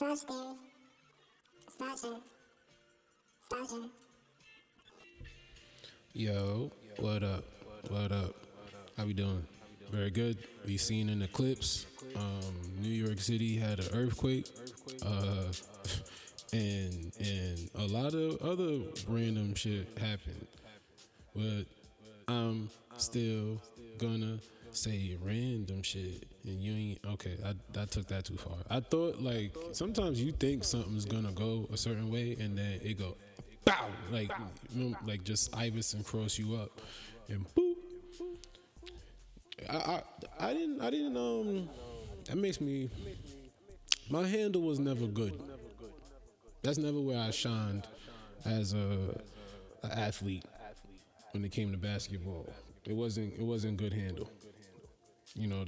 Starting. Starting. Starting. Yo, what up? What up? How we doing? Very good. We seen an eclipse. New York City had an earthquake. Uh, and a lot of other random shit happened. But I'm still gonna say random shit. And you ain't okay. I took that too far. I thought like sometimes you think something's gonna go a certain way and then it go bow like just Iverson cross you up and boop. I I didn't that makes me my handle was never good. That's never where I shined as a athlete when it came to basketball. It wasn't good handle. You know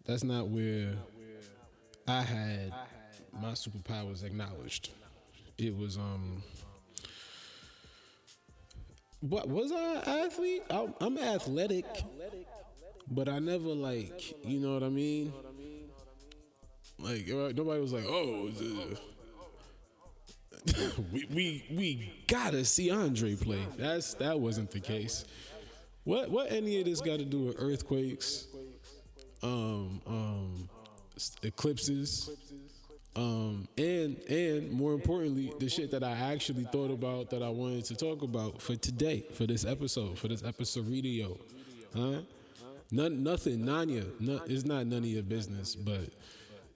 that's not where I had my superpowers acknowledged. It was what was I an athlete? I'm athletic, but I never like you know what I mean. Like nobody was like, oh, we gotta see Andre play. That wasn't the case. What any of this got to do with earthquakes, um, um, eclipses, and more importantly, the shit that I actually thought about that I wanted to talk about for today, for this episode radio, huh? Nothing, Nanya. No, it's not none of your business, but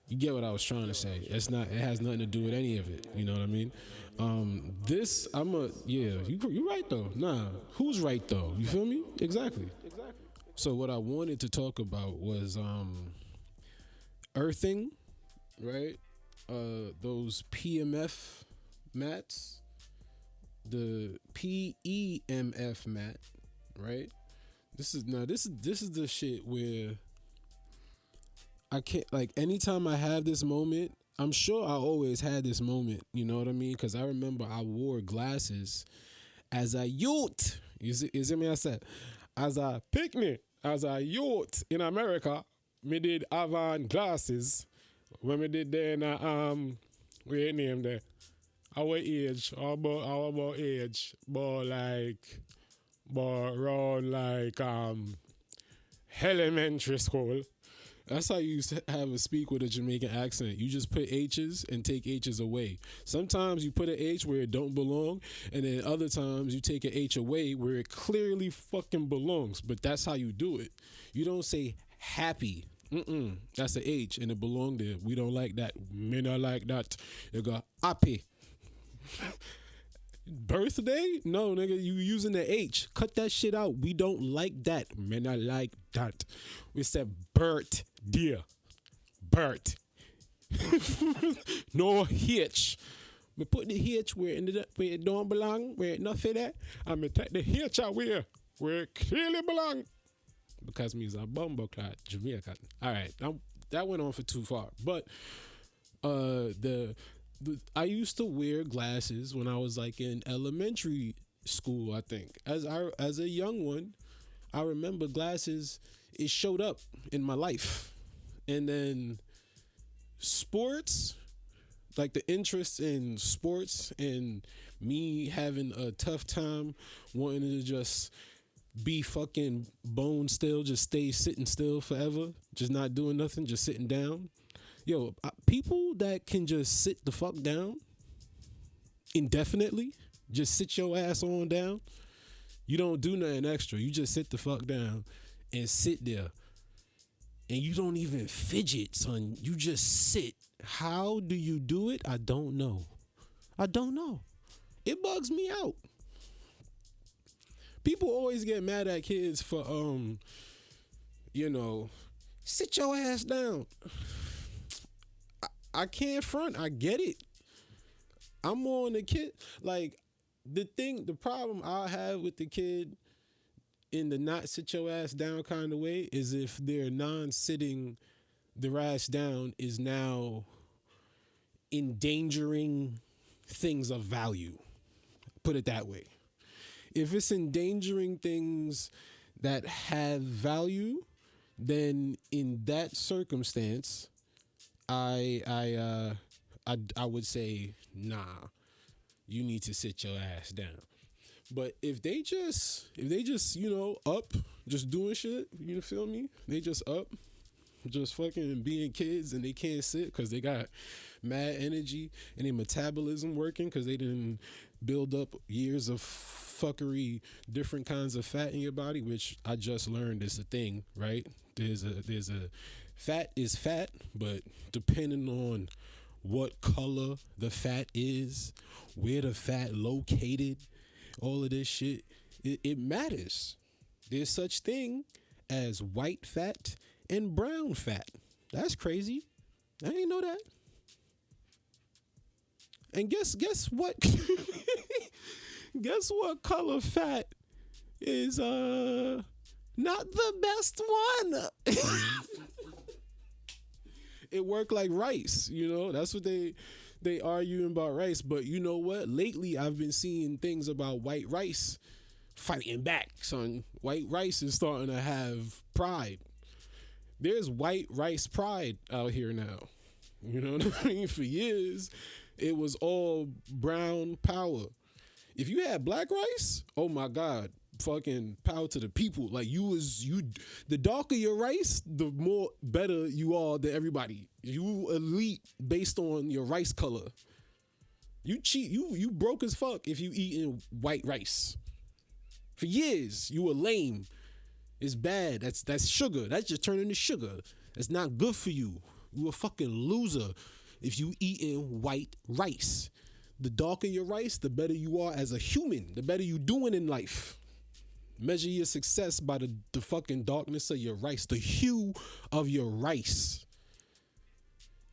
you get what I was trying to say. It's not. It has nothing to do with any of it. You know what I mean? This You right though. Nah, who's right though? You feel me? Exactly. So what I wanted to talk about was earthing, right? Those PMF mats, the PEMF mat, right? This is the shit where I can't like anytime I have this moment, I'm sure I always had this moment, you know what I mean? Because I remember I wore glasses as a youth. You see me? I said, as a picnic, as a youth in America, me did have on glasses when we did there in what your name there? Our age, our age, but around like elementary school. That's how you used to have a speak with a Jamaican accent. You just put H's and take H's away. Sometimes you put an H where it don't belong, and then other times you take an H away where it clearly fucking belongs. But that's how you do it. You don't say happy. That's an H and it belonged there. We don't like that. Men are like that. You go happy. Birthday? No, nigga, you using the H. Cut that shit out. We don't like that. Men are like that. We said Bert, dear. Bert. No H. We put the H where it don't belong, where it not fit at. And we take the H out where it clearly belong. Because me's a bumbleclad Jamaican. All right, that went on for too far. But I used to wear glasses when I was like in elementary school. I think as a young one, I remember glasses. It showed up in my life, and then sports, like the interest in sports, and me having a tough time wanting to just be fucking bone still, just stay sitting still forever, just not doing nothing, just sitting down. Yo, people that can just sit the fuck down indefinitely, just sit your ass on down. You don't do nothing extra. You just sit the fuck down and sit there. And you don't even fidget, son. You just sit. How do you do it? I don't know. It bugs me out. People always get mad at kids for sit your ass down. I can't front. I get it. I'm more on the kid. Like the problem I have with the kid in the not sit your ass down kind of way is if their non-sitting their ass down is now endangering things of value. Put it that way. If it's endangering things that have value, then in that circumstance, I would say, nah, you need to sit your ass down. But if they just up, just doing shit, you feel me? They just up, just fucking being kids, and they can't sit because they got mad energy and their metabolism working because they didn't build up years of fuckery, different kinds of fat in your body, which I just learned is a thing, right? There's a fat is fat, but depending on what color the fat is, where the fat located, all of this shit, it matters. There's such thing as white fat and brown fat. That's crazy. I didn't know that. And guess what? Guess what color fat is not the best one. It worked like rice, That's what they arguing about rice. But you know what? Lately, I've been seeing things about white rice fighting back, son. White rice is starting to have pride. There's white rice pride out here now. You know what I mean? For years, it was all brown power. If you had black rice, oh my God, fucking power to the people. Like the darker your rice, the more better you are than everybody. You elite based on your rice color. You cheat. You broke as fuck if you eating white rice. For years, you were lame. It's bad. That's sugar. That's just turning to sugar. That's not good for you. You a fucking loser if you eating white rice. The darker your rice, the better you are as a human. The better you doing in life. Measure your success by the fucking darkness of your rice, the hue of your rice.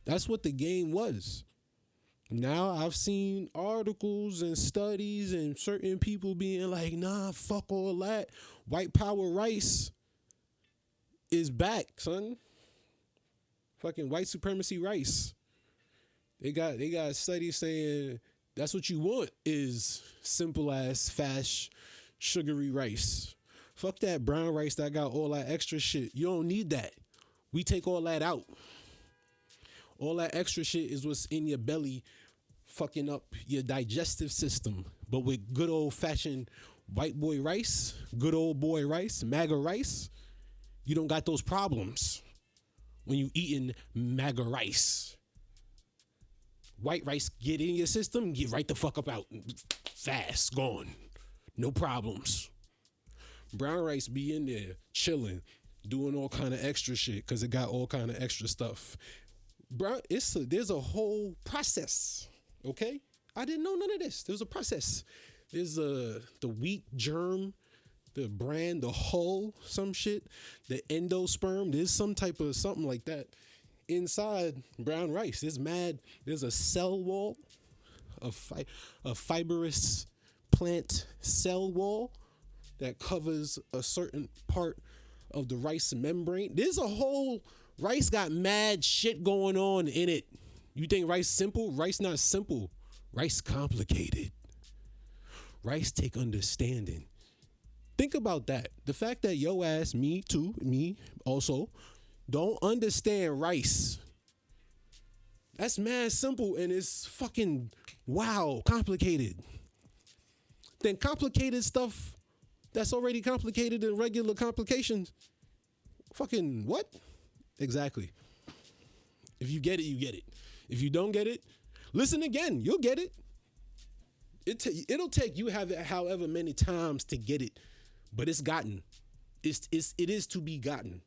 That's what the game was. Now I've seen articles and studies and certain people being like, nah, fuck all that. White power rice is back, son. Fucking white supremacy rice. They got studies saying that's what you want is simple ass, fast, sugary rice. Fuck that brown rice that got all that extra shit. You don't need that. We take all that out. All that extra shit is what's in your belly fucking up your digestive system. But with good old fashioned white boy rice, good old boy rice, MAGA rice, you don't got those problems when you eating MAGA rice. White rice get in your system, get right the fuck up out. Fast, gone. No problems. Brown rice be in there chilling, doing all kind of extra shit because it got all kind of extra stuff. There's a whole process, okay? I didn't know none of this. There's a process. There's the wheat germ, the bran, the hull, some shit, the endosperm. There's some type of something like that inside brown rice. There's a cell wall, a fibrous plant cell wall that covers a certain part of the rice membrane. There's a whole rice got mad shit going on in it. You think rice simple? Rice not simple. Rice complicated. Rice take understanding. Think about that. The fact that yo ass, me also, don't understand rice. That's mad simple and it's fucking wow, complicated. Then complicated stuff that's already complicated in regular complications. Fucking what? Exactly. If you get it, you get it. If you don't get it, listen again. You'll get it. It'll take you however many times to get it, but it's gotten. It is to be gotten.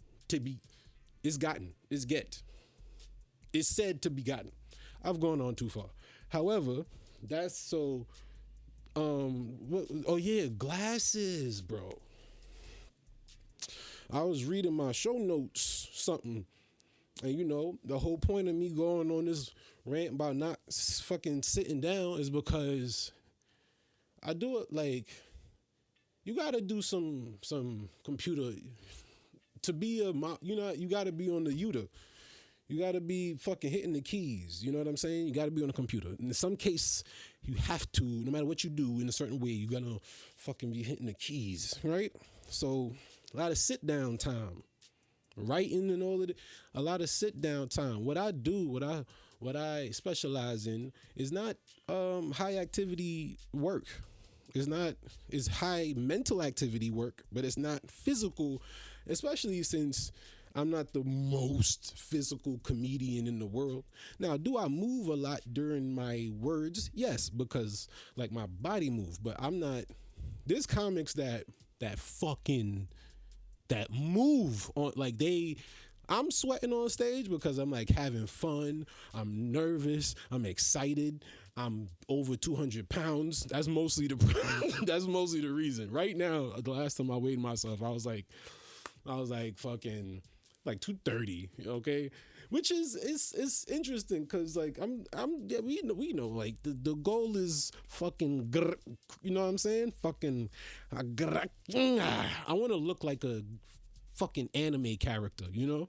It's gotten. It's get. It's said to be gotten. I've gone on too far. However, that's so. Glasses, bro. I was reading my show notes, something, and the whole point of me going on this rant about not fucking sitting down is because I do it like you gotta do some computer to be you gotta be on the UTA. You gotta be fucking hitting the keys. You know what I'm saying? You gotta be on the computer. In some case, you have to, no matter what you do in a certain way, you gotta fucking be hitting the keys, right? So a lot of sit down time, writing and all of it, a lot of sit down time. What I do, what I specialize in is not high activity work. It's high mental activity work, but it's not physical, especially since I'm not the most physical comedian in the world. Now, do I move a lot during my words? Yes, because like my body moves, but I'm not. There's comics that move on, like I'm sweating on stage because I'm like having fun. I'm nervous. I'm excited. I'm over 200 pounds. That's mostly the reason. Right now, the last time I weighed myself, I was like fucking like 230. Okay, which is it's interesting because like we know like the goal is fucking you know what I'm saying, fucking I want to look like a fucking anime character, you know.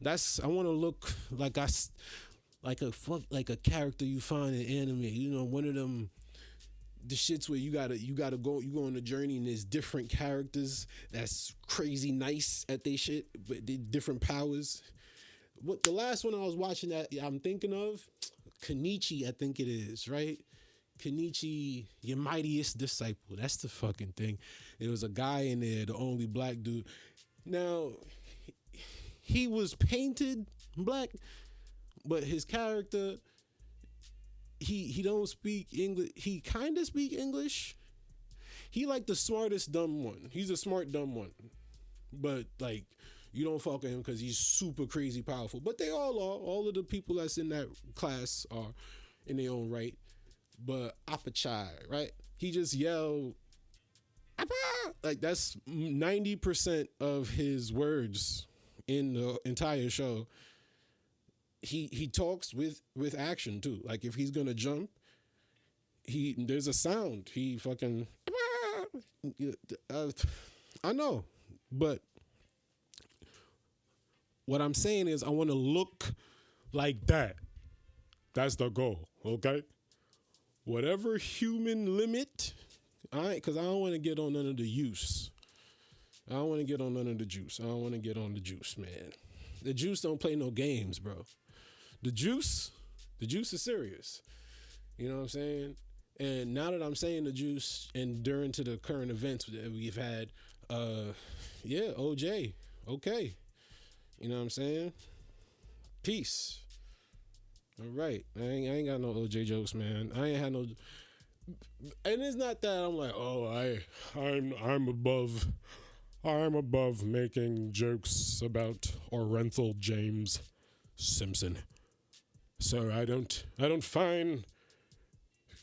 I want to look like like a character you find in anime, you know, one of them the shits where you go on a journey and there's different characters that's crazy nice at they shit, but they different powers. What the last one I was watching that I'm thinking of, Kenichi, I think it is, right? Kenichi, your mightiest disciple. That's the fucking thing. There was a guy in there, the only black dude. Now, he was painted black, but his character, he don't speak English. He kind of speak English. He like the smartest dumb one. He's a smart dumb one. But like, you don't fuck with him because he's super crazy powerful. But they all are. All of the people that's in that class are in their own right. But Apachai, right? He just yelled, Appa! Like that's 90% of his words in the entire show. He talks with action too. Like if he's gonna jump, there's a sound. He fucking I know, but what I'm saying is I want to look like that. That's the goal, okay? Whatever human limit, because I don't want to get on none of the use. I don't want to get on none of the juice. I don't want to get on the juice, man. The juice don't play no games, bro. The juice is serious. You know what I'm saying? And now that I'm saying the juice, and during to the current events that we've had, OJ, okay. You know what I'm saying? Peace. All right. I ain't got no OJ jokes, man. I ain't had no. And it's not that I'm like, I'm above making jokes about Orenthal James Simpson. So I don't find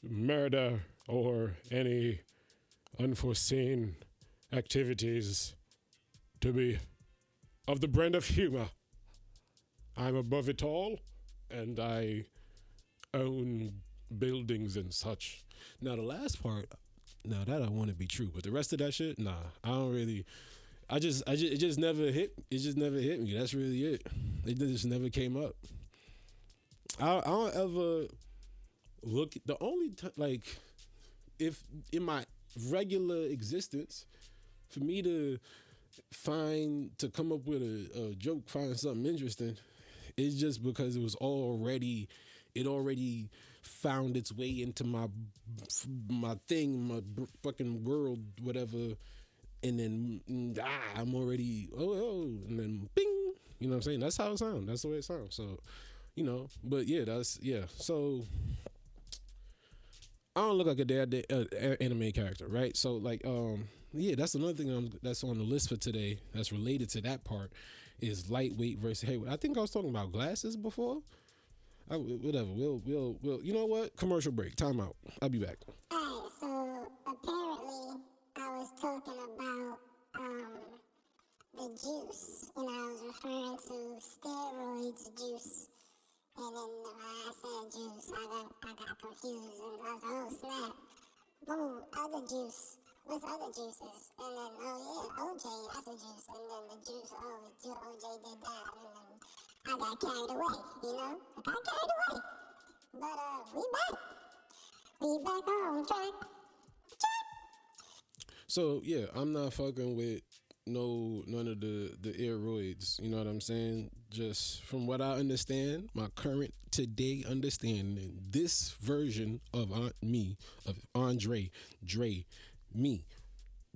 murder or any unforeseen activities to be of the brand of humor. I'm above it all, and I own buildings and such. Now the last part, now that I want to be true, but the rest of that shit, nah, I don't really. It just never hit. It just never hit me. That's really it. It just never came up. I don't ever look. The only like, if in my regular existence, for me to come up with a joke, find something interesting, it's just because it already found its way into my thing, my fucking world, whatever. And then I'm already and then bing. You know what I'm saying? That's how it sounds. That's the way it sounds. So, you know, but yeah, so I don't look like a dad anime character, right? So like, that's another thing that's on the list for today that's related to that part is lightweight versus heavyweight. I think I was talking about glasses before. Whatever. We'll. You know what? Commercial break. Time out. I'll be back. Alright, so apparently I was talking about the juice, and I was referring to steroids juice. And then when I said juice, I got confused, and I was like, oh snap, boom, other juice. What's other juices? And then, OJ, that's a juice. And then the juice, OJ did that. And then I got carried away, you know? I got carried away. But we back. We back on track. So yeah, I'm not fucking with none of the eroids. You know what I'm saying? Just from what I understand, my current today understanding, this version of Andre, Dre, me,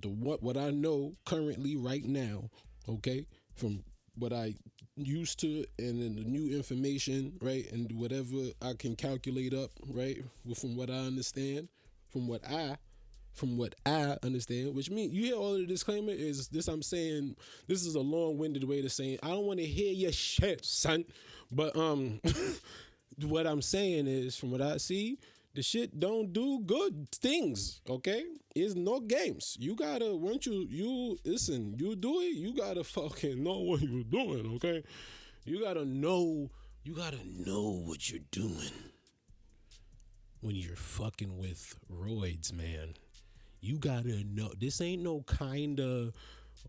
what I know currently right now, okay, from what I used to and then the new information, right, and whatever I can calculate up, right, from what I understand, from what I understand, which means you hear all of the disclaimer is this. I'm saying this is a long-winded way to say I don't want to hear your shit, son. But what I'm saying is, from what I see, the shit don't do good things. Okay, it's no games. You gotta once you listen, you do it. You gotta fucking know what you're doing. Okay, you gotta know. You gotta know what you're doing when you're fucking with roids, man. You gotta know. This ain't no kind of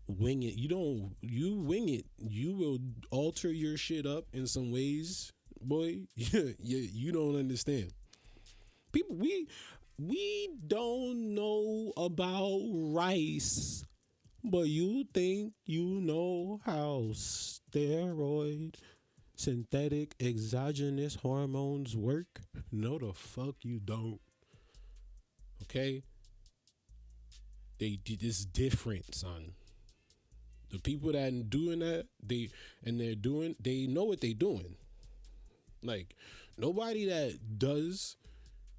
wing it. You wing it. You will alter your shit up in some ways, boy. You don't understand. People, we don't know about rice, but you think you know how steroid, synthetic, exogenous hormones work? No, the fuck you don't. Okay? It's different, son. The people that doing that, they know what they doing. Like, nobody that does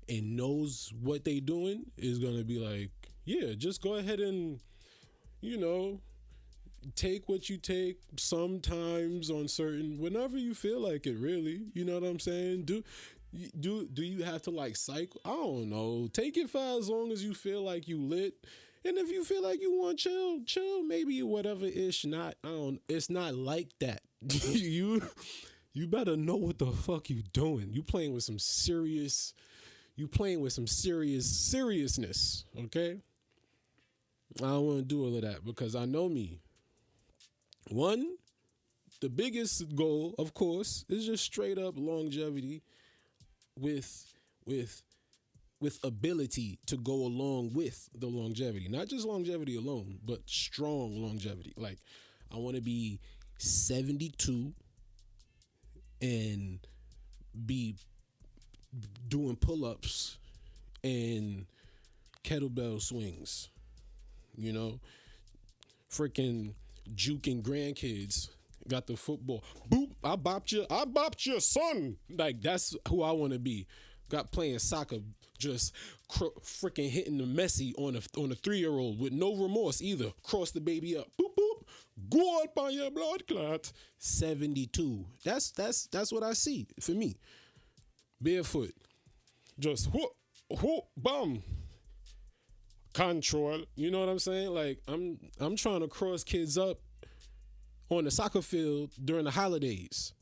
and knows what they doing is gonna be like, yeah, just go ahead and, take what you take sometimes on certain, whenever you feel like it, really. You know what I'm saying? Do you have to like cycle? I don't know. Take it for as long as you feel like you lit. And if you feel like you want chill, maybe whatever ish. It's not like that. You better know what the fuck you doing. You playing with some serious seriousness, okay? I don't want to do all of that because I know me. One, the biggest goal, of course, is just straight up longevity with ability to go along with the longevity. Not just longevity alone, but strong longevity. Like, I want to be 72 and be doing pull-ups and kettlebell swings, freaking juking grandkids, got the football, boop, I bopped your son. Like, that's who I want to be. Got playing soccer, just freaking hitting the Messi on a 3-year-old with no remorse either. Cross the baby up, boop boop, go up on your blood clot. 72. That's what I see for me. Barefoot, just whoop, bum, control. You know what I'm saying? Like, I'm trying to cross kids up on the soccer field during the holidays.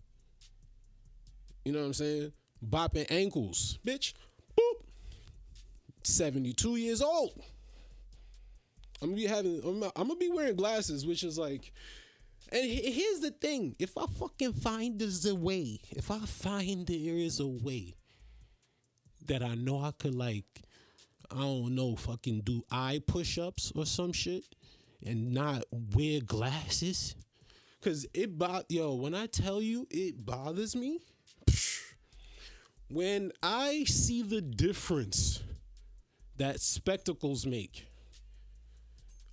You know what I'm saying? Bopping ankles, bitch. Boop. 72 years old. I'm gonna be wearing glasses, which is like. And here's the thing: if I fucking find there's a way, if I find there is a way that I know I could, like, I don't know, fucking do eye push-ups or some shit and not wear glasses, cause when I tell you it bothers me, when I see the difference that spectacles make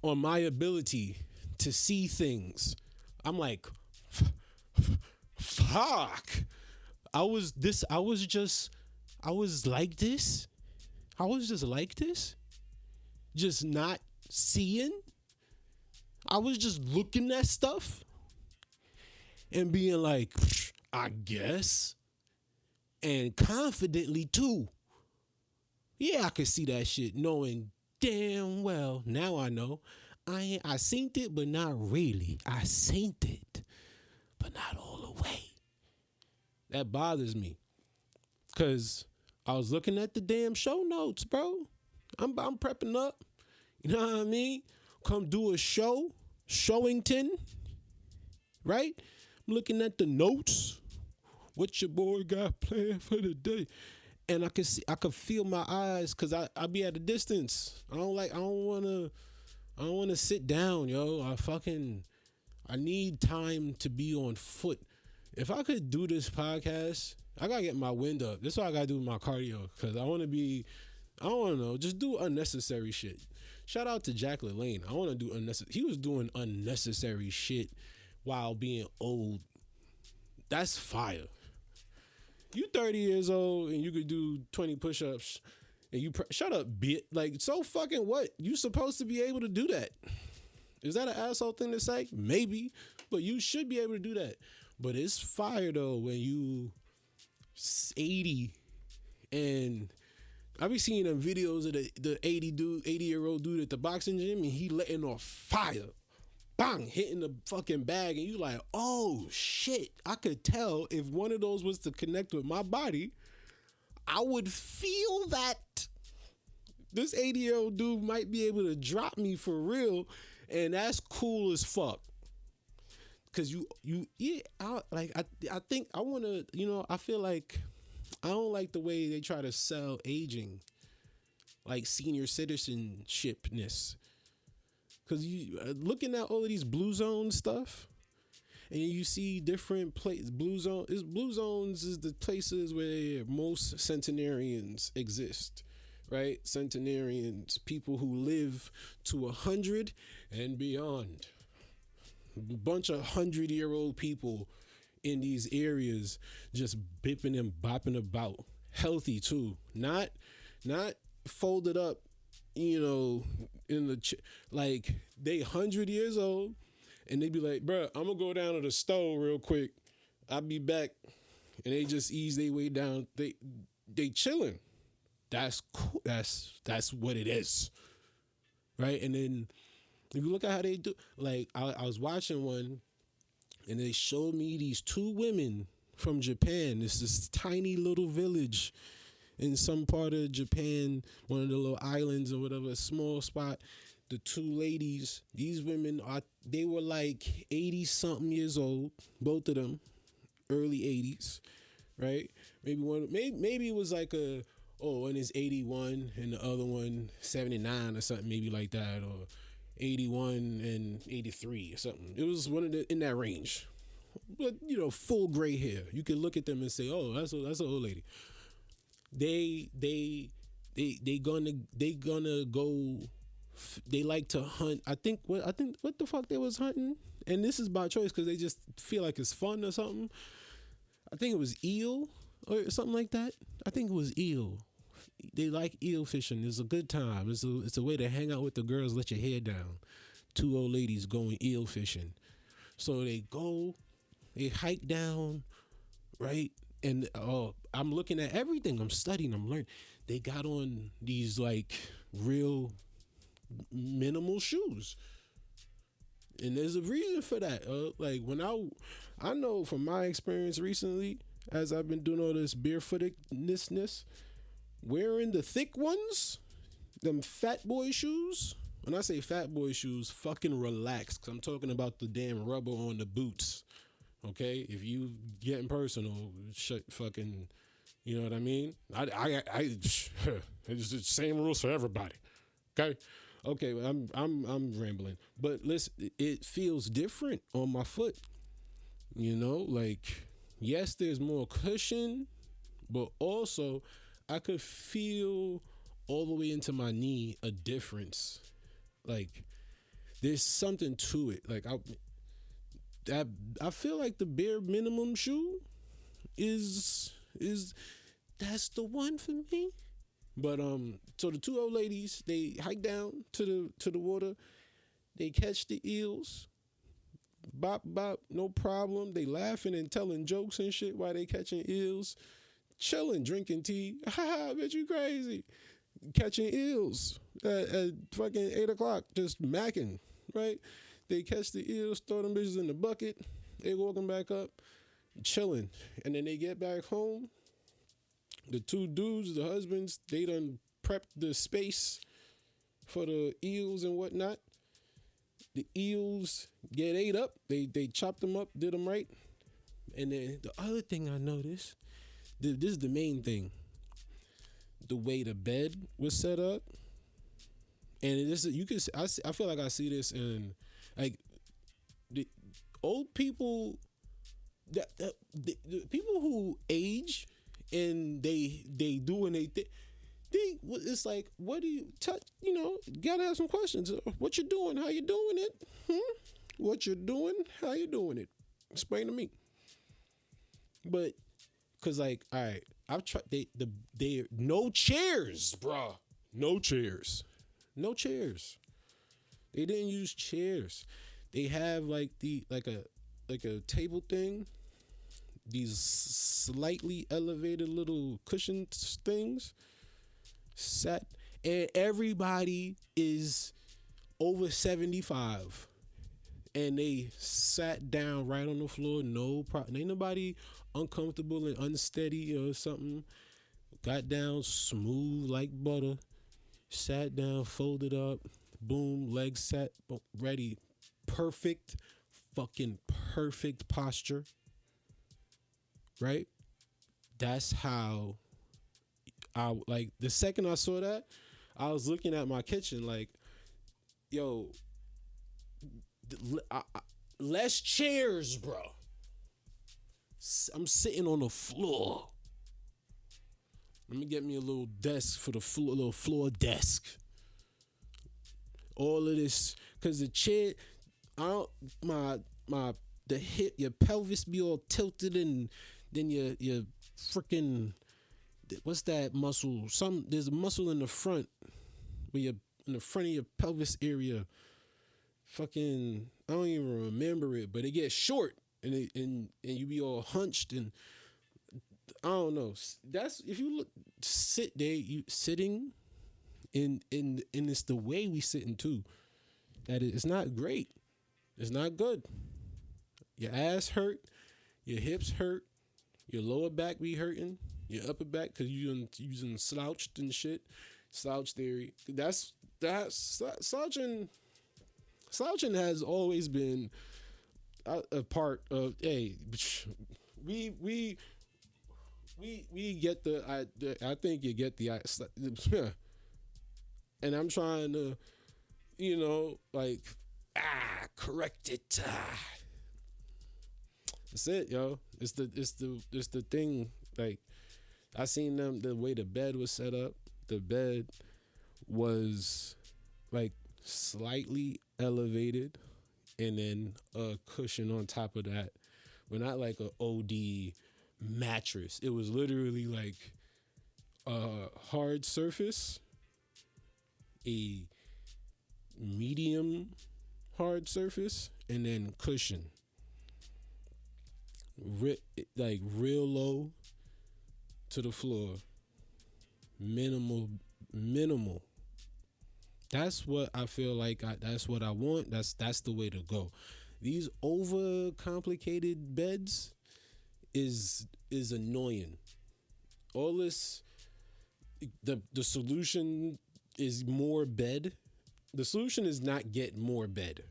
on my ability to see things, I'm like, fuck. I was just like this. Just not seeing. I was just looking at stuff and being like, I guess. And confidently too. Yeah, I could see that shit, knowing damn well. Now I know. I seen it, but not really. I seen it, but not all the way. That bothers me. Cause I was looking at the damn show notes, bro. I'm prepping up. You know what I mean? Come do a show, Showington. Right? I'm looking at the notes. What your boy got planned for the day? And I could feel my eyes, cause I be at a distance. I don't want I don't want to sit down, yo. I need time to be on foot. If I could do this podcast, I gotta get my wind up. This is what I gotta do with my cardio, because I want to be, I don't know, just do unnecessary shit. Shout out to Jack LaLanne. I want to do unnecessary. He was doing unnecessary shit while being old. That's fire. You 30 years old and you could do 20 push-ups and you shut up, bitch. Like, so fucking what? You supposed to be able to do that. Is that an asshole thing to say? Maybe, but you should be able to do that. But it's fire though when you 80 and I be seeing them videos of the 80-year-old dude at the boxing gym, and he letting off fire. Bang, hitting the fucking bag, and you like, oh shit. I could tell if one of those was to connect with my body, I would feel that. This 80-year-old dude might be able to drop me for real, and that's cool as fuck. Cause I think I wanna, I feel like I don't like the way they try to sell aging, like senior citizenshipness. Cause you looking at all of these blue zone stuff, and you see different places. Blue zones is the places where most centenarians exist, right? Centenarians, people who live to 100 and beyond. A bunch of 100-year-old people in these areas just bipping and bopping about, healthy too, not folded up, in the like they 100 years old and they be like, bruh, I'm gonna go down to the store real quick, I'll be back, and they just ease their way down. They chilling. That's cool. That's what it is, right? And then if you look at how they do, like I was watching one, and they showed me these two women from Japan. It's this tiny little village in some part of Japan, one of the little islands or whatever, a small spot. The two ladies, these women they were like 80 something years old, both of them, early 80s, right? Maybe it was like one is 81 and the other one 79 or something, maybe like that, or 81 and 83 or something. It was one of in that range, but full gray hair. You can look at them and say, "Oh, that's an old lady." They gonna go. They like to hunt. I think what the fuck they was hunting, and this is by choice because they just feel like it's fun or something. I think it was eel or something like that. I think it was eel. They like eel fishing. It's a good time. It's a way to hang out with the girls, let your hair down. Two old ladies going eel fishing. So they hike down, right? And I'm looking at everything. I'm studying. I'm learning. They got on these like real minimal shoes. And there's a reason for that. Like when I know from my experience recently, as I've been doing all this barefootedness, wearing the thick ones, them fat boy shoes. When I say fat boy shoes, fucking relax, because I'm talking about the damn rubber on the boots. Okay? If you getting personal, fucking, you know what I mean? It's the same rules for everybody. Okay, I'm rambling. But listen, it feels different on my foot. Like, yes, there's more cushion, but also I could feel all the way into my knee a difference. Like, there's something to it. Like, I feel like the bare minimum shoe is that's the one for me. But so the two old ladies, they hike down to the water. They catch the eels. Bop bop, no problem. They laughing and telling jokes and shit while they catching eels. Chilling, drinking tea. Ha, bitch, you crazy. Catching eels at fucking 8 o'clock, just macking, right? They catch the eels, throw them bitches in the bucket. They walking back up, chilling. And then they get back home. The two dudes, the husbands, they done prepped the space for the eels and whatnot. The eels get ate up. They chopped them up, did them right. And then the other thing I noticed, this is the main thing. The way the bed was set up, And this you can I feel like I see this in like the old people the people who age and they doing it's like, what do you touch? You know, gotta have some questions. What you doing? How you doing it? What you doing? How you doing it? Explain to me. But cause like, all right, I've tried. They no chairs, bruh. No chairs. No chairs. They didn't use chairs. They have like a table thing. These slightly elevated little cushion things. Sat, and everybody is over 75, and they sat down right on the floor. No problem. Ain't nobody uncomfortable and unsteady or something. Got down smooth like butter. Sat down, folded up, boom, legs set, ready. Perfect, fucking perfect posture. Right? That's how I like. The second I saw that, I was looking at my kitchen like, yo, less chairs, bro. I'm sitting on the floor. Let me get me a little desk for the floor, a little floor desk. All of this, cause the chair, the hip, your pelvis be all tilted, and then your freaking, what's that muscle? There's a muscle in the front, where you're in the front of your pelvis area. Fucking, I don't even remember it, but it gets short, and you be all hunched, and I don't know. That's, if you look, sit there, you sitting in it's the way we sitting too. That it's not great. It's not good. Your ass hurt, your hips hurt, your lower back be hurting, your upper back because you using slouched and shit. Slouch theory. That's slouching. Slouching has always been a part of. Hey, we get I think you get the. And I'm trying to, like, correct it. That's it, yo. It's the thing. Like, I seen them, the way the bed was set up. The bed was like slightly elevated, and then a cushion on top of that. But not like a OD mattress. It was literally like a hard surface, a medium hard surface, and then cushion. Like real low to the floor. Minimal. That's what I feel like. That's what I want. That's the way to go. These over complicated beds is annoying. All this, the solution is more bed. The solution is not get more bed.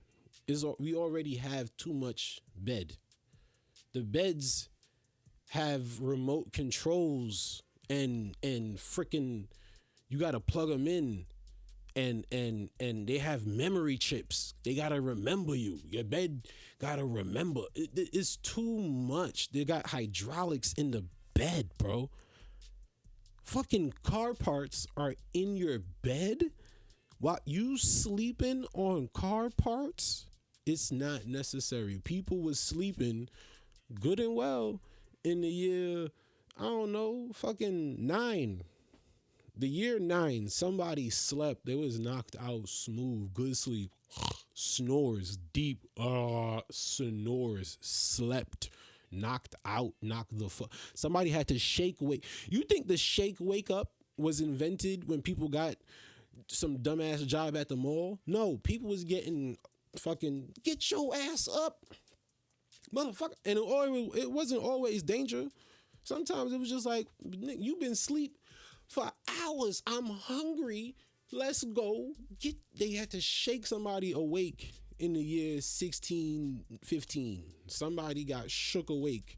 We already have too much bed. The beds have remote controls and freaking, you gotta plug them in, and they have memory chips. They gotta remember you. Your bed gotta remember. It's too much. They got hydraulics in the bed, bro. Fucking car parts are in your bed while you sleeping on car parts. It's not necessary. People was sleeping good and well in the year, I don't know, fucking 9. The year 9, somebody slept. They was knocked out smooth, good sleep. Snores, deep, snores, slept, knocked out, knocked the fuck. Somebody had to shake wake. You think the shake wake up was invented when people got some dumbass job at the mall? No, people was getting fucking, get your ass up, motherfucker. And it wasn't always danger. Sometimes it was just like, you've been asleep for hours. I'm hungry. Let's go. They had to shake somebody awake in the year 1615. Somebody got shook awake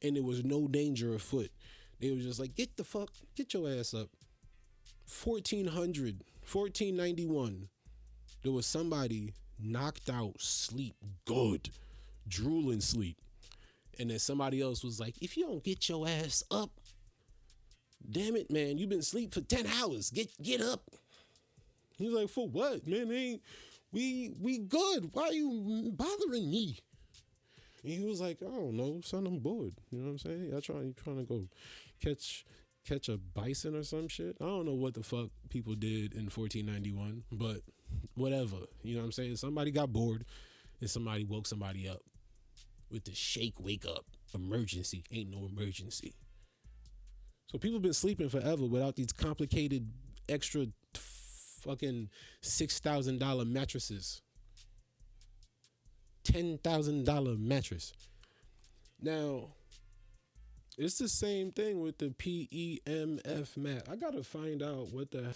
and there was no danger afoot. They was just like, get your ass up. 1400. 1491, there was somebody knocked out, sleep good, drooling sleep. And then somebody else was like, if you don't get your ass up, damn it, man, you've been asleep for 10 hours. Get up. He's like, for what, man? We good. Why are you bothering me? And he was like, I don't know, son, I'm bored. You know what I'm saying? You trying to go catch a bison or some shit. I don't know what the fuck people did in 1491, but whatever. You know what I'm saying? Somebody got bored and somebody woke somebody up with the shake, wake up, emergency. Ain't no emergency. So people been sleeping forever without these complicated extra fucking $6,000 mattresses. $10,000 mattress. Now, it's the same thing with the PEMF mat. I gotta find out what the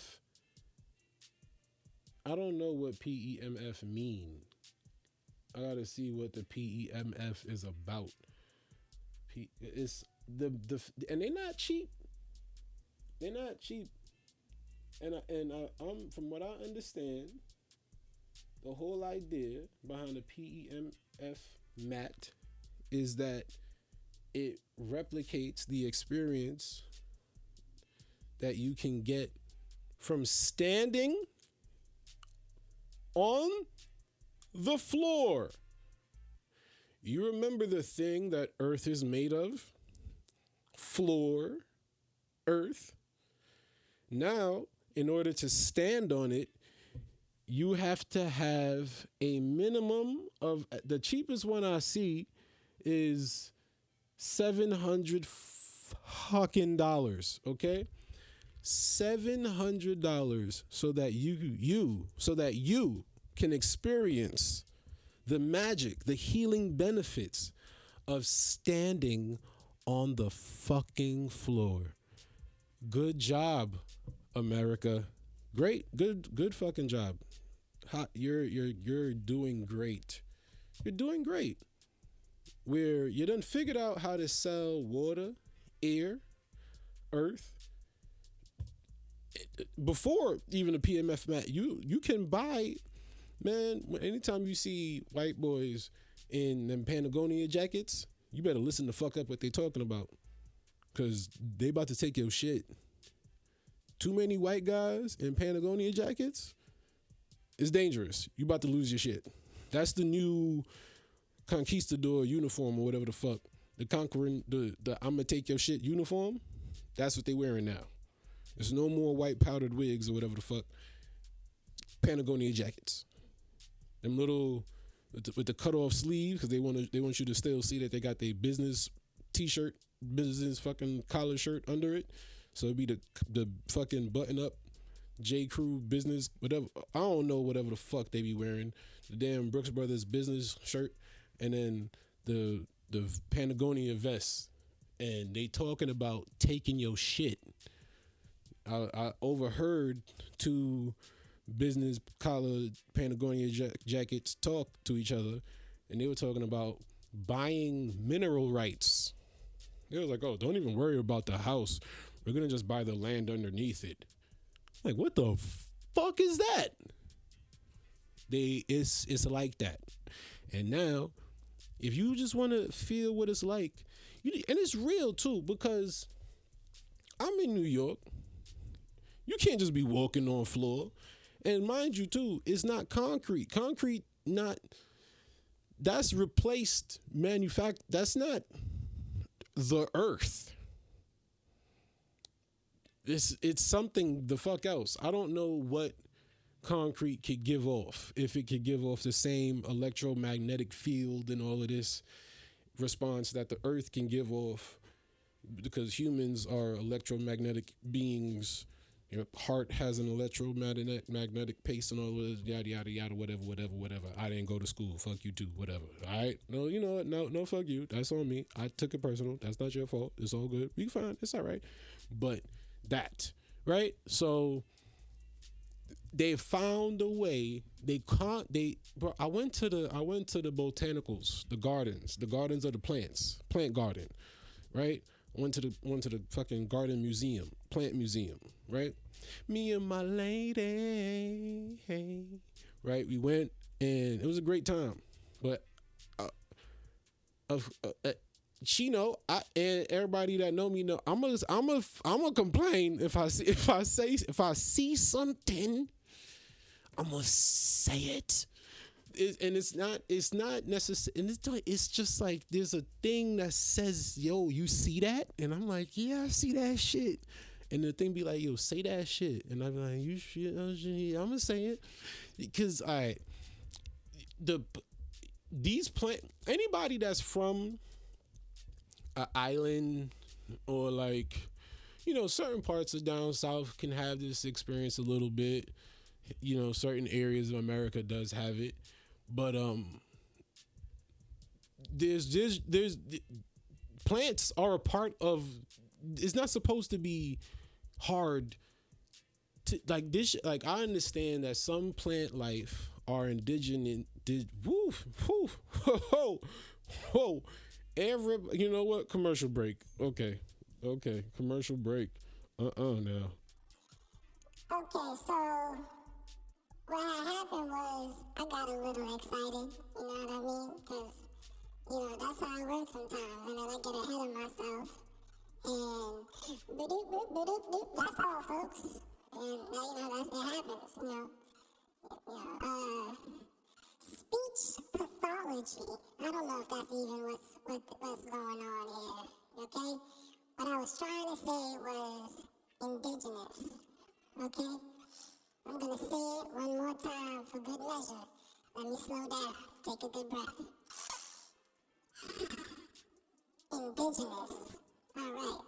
I don't know what PEMF mean. I gotta see what the PEMF is about. It's and they're not cheap. They're not cheap. And I'm from what I understand, the whole idea behind the PEMF mat is that it replicates the experience that you can get from standing on the floor. You remember the thing that Earth is made of? Floor, Earth. Now, in order to stand on it, you have to have a minimum of, the cheapest one I see is $700 fucking dollars, okay? $700 so that you can experience the magic, the healing benefits of standing on the fucking floor. Good job, America. Great, good fucking job. You're doing great. You're doing great. Where you done figured out how to sell water, air, earth. Before even the PMF mat, you can buy, man. Anytime you see white boys in them Patagonia jackets, you better listen the fuck up what they talking about, cause they about to take your shit. Too many white guys in Patagonia jackets, it's dangerous. You about to lose your shit. That's the new conquistador uniform or whatever the fuck. The conquering, the I'ma take your shit uniform. That's what they wearing now. There's no more white powdered wigs or whatever the fuck. Patagonia jackets. Them little with the cut off sleeves, because they want you to still see that they got their business t-shirt, business fucking collar shirt under it. So it'd be the fucking button up J. Crew business, whatever. I don't know, whatever the fuck they be wearing. The damn Brooks Brothers business shirt, and then the Patagonia vest. And they talking about taking your shit. I overheard two business collar Patagonia jackets talk to each other, and they were talking about buying mineral rights. They was like, oh, don't even worry about the house. We're going to just buy the land underneath it. Like, what the fuck is that? It's like that. And now, if you just want to feel what it's like, and it's real too, because I'm in New York. You can't just be walking on floor. And mind you too, it's not concrete. Concrete that's replaced that's not the earth. It's something the fuck else. I don't know what concrete could give off. If it could give off the same electromagnetic field and all of this response that the earth can give off, because humans are electromagnetic beings. Your heart has an electromagnetic pace and all of this, yada, yada, yada, whatever. I didn't go to school. Fuck you too, whatever. All right? No, you know what? No, fuck you. That's on me. I took it personal. That's not your fault. It's all good. You can find it's all right. But that, right? So they found a way. Bro, I went to the botanicals, the gardens of the plants, plant garden, right? went to the fucking garden museum, plant museum, right? Me and my lady, hey, right? We went and it was a great time, but she know, and everybody that know me know I'm gonna complain if I see something, I'm gonna say it. And it's not necessary, and it's just like there's a thing that says, yo, you see that? And I'm like, yeah, I see that shit. And the thing be like, yo, say that shit. And I'm like, you shit, I'm gonna say it. Because anybody that's from an island or like, certain parts of down south can have this experience a little bit. Certain areas of America does have it. But there's plants are a part of. It's not supposed to be hard to like this. Like, I understand that some plant life are indigenous. Whoa. You know what? Commercial break. Okay. Commercial break. Now. Okay, so what had happened was I got a little excited, you know what I mean? Because, that's how I work sometimes, and then I get ahead of myself, and that's all, folks. And, it happens, Speech pathology. I don't know if that's even what's going on here, okay? What I was trying to say was indigenous, okay? I'm gonna say it one more time for good measure. Let me slow down. Take a good breath. Indigenous. All right.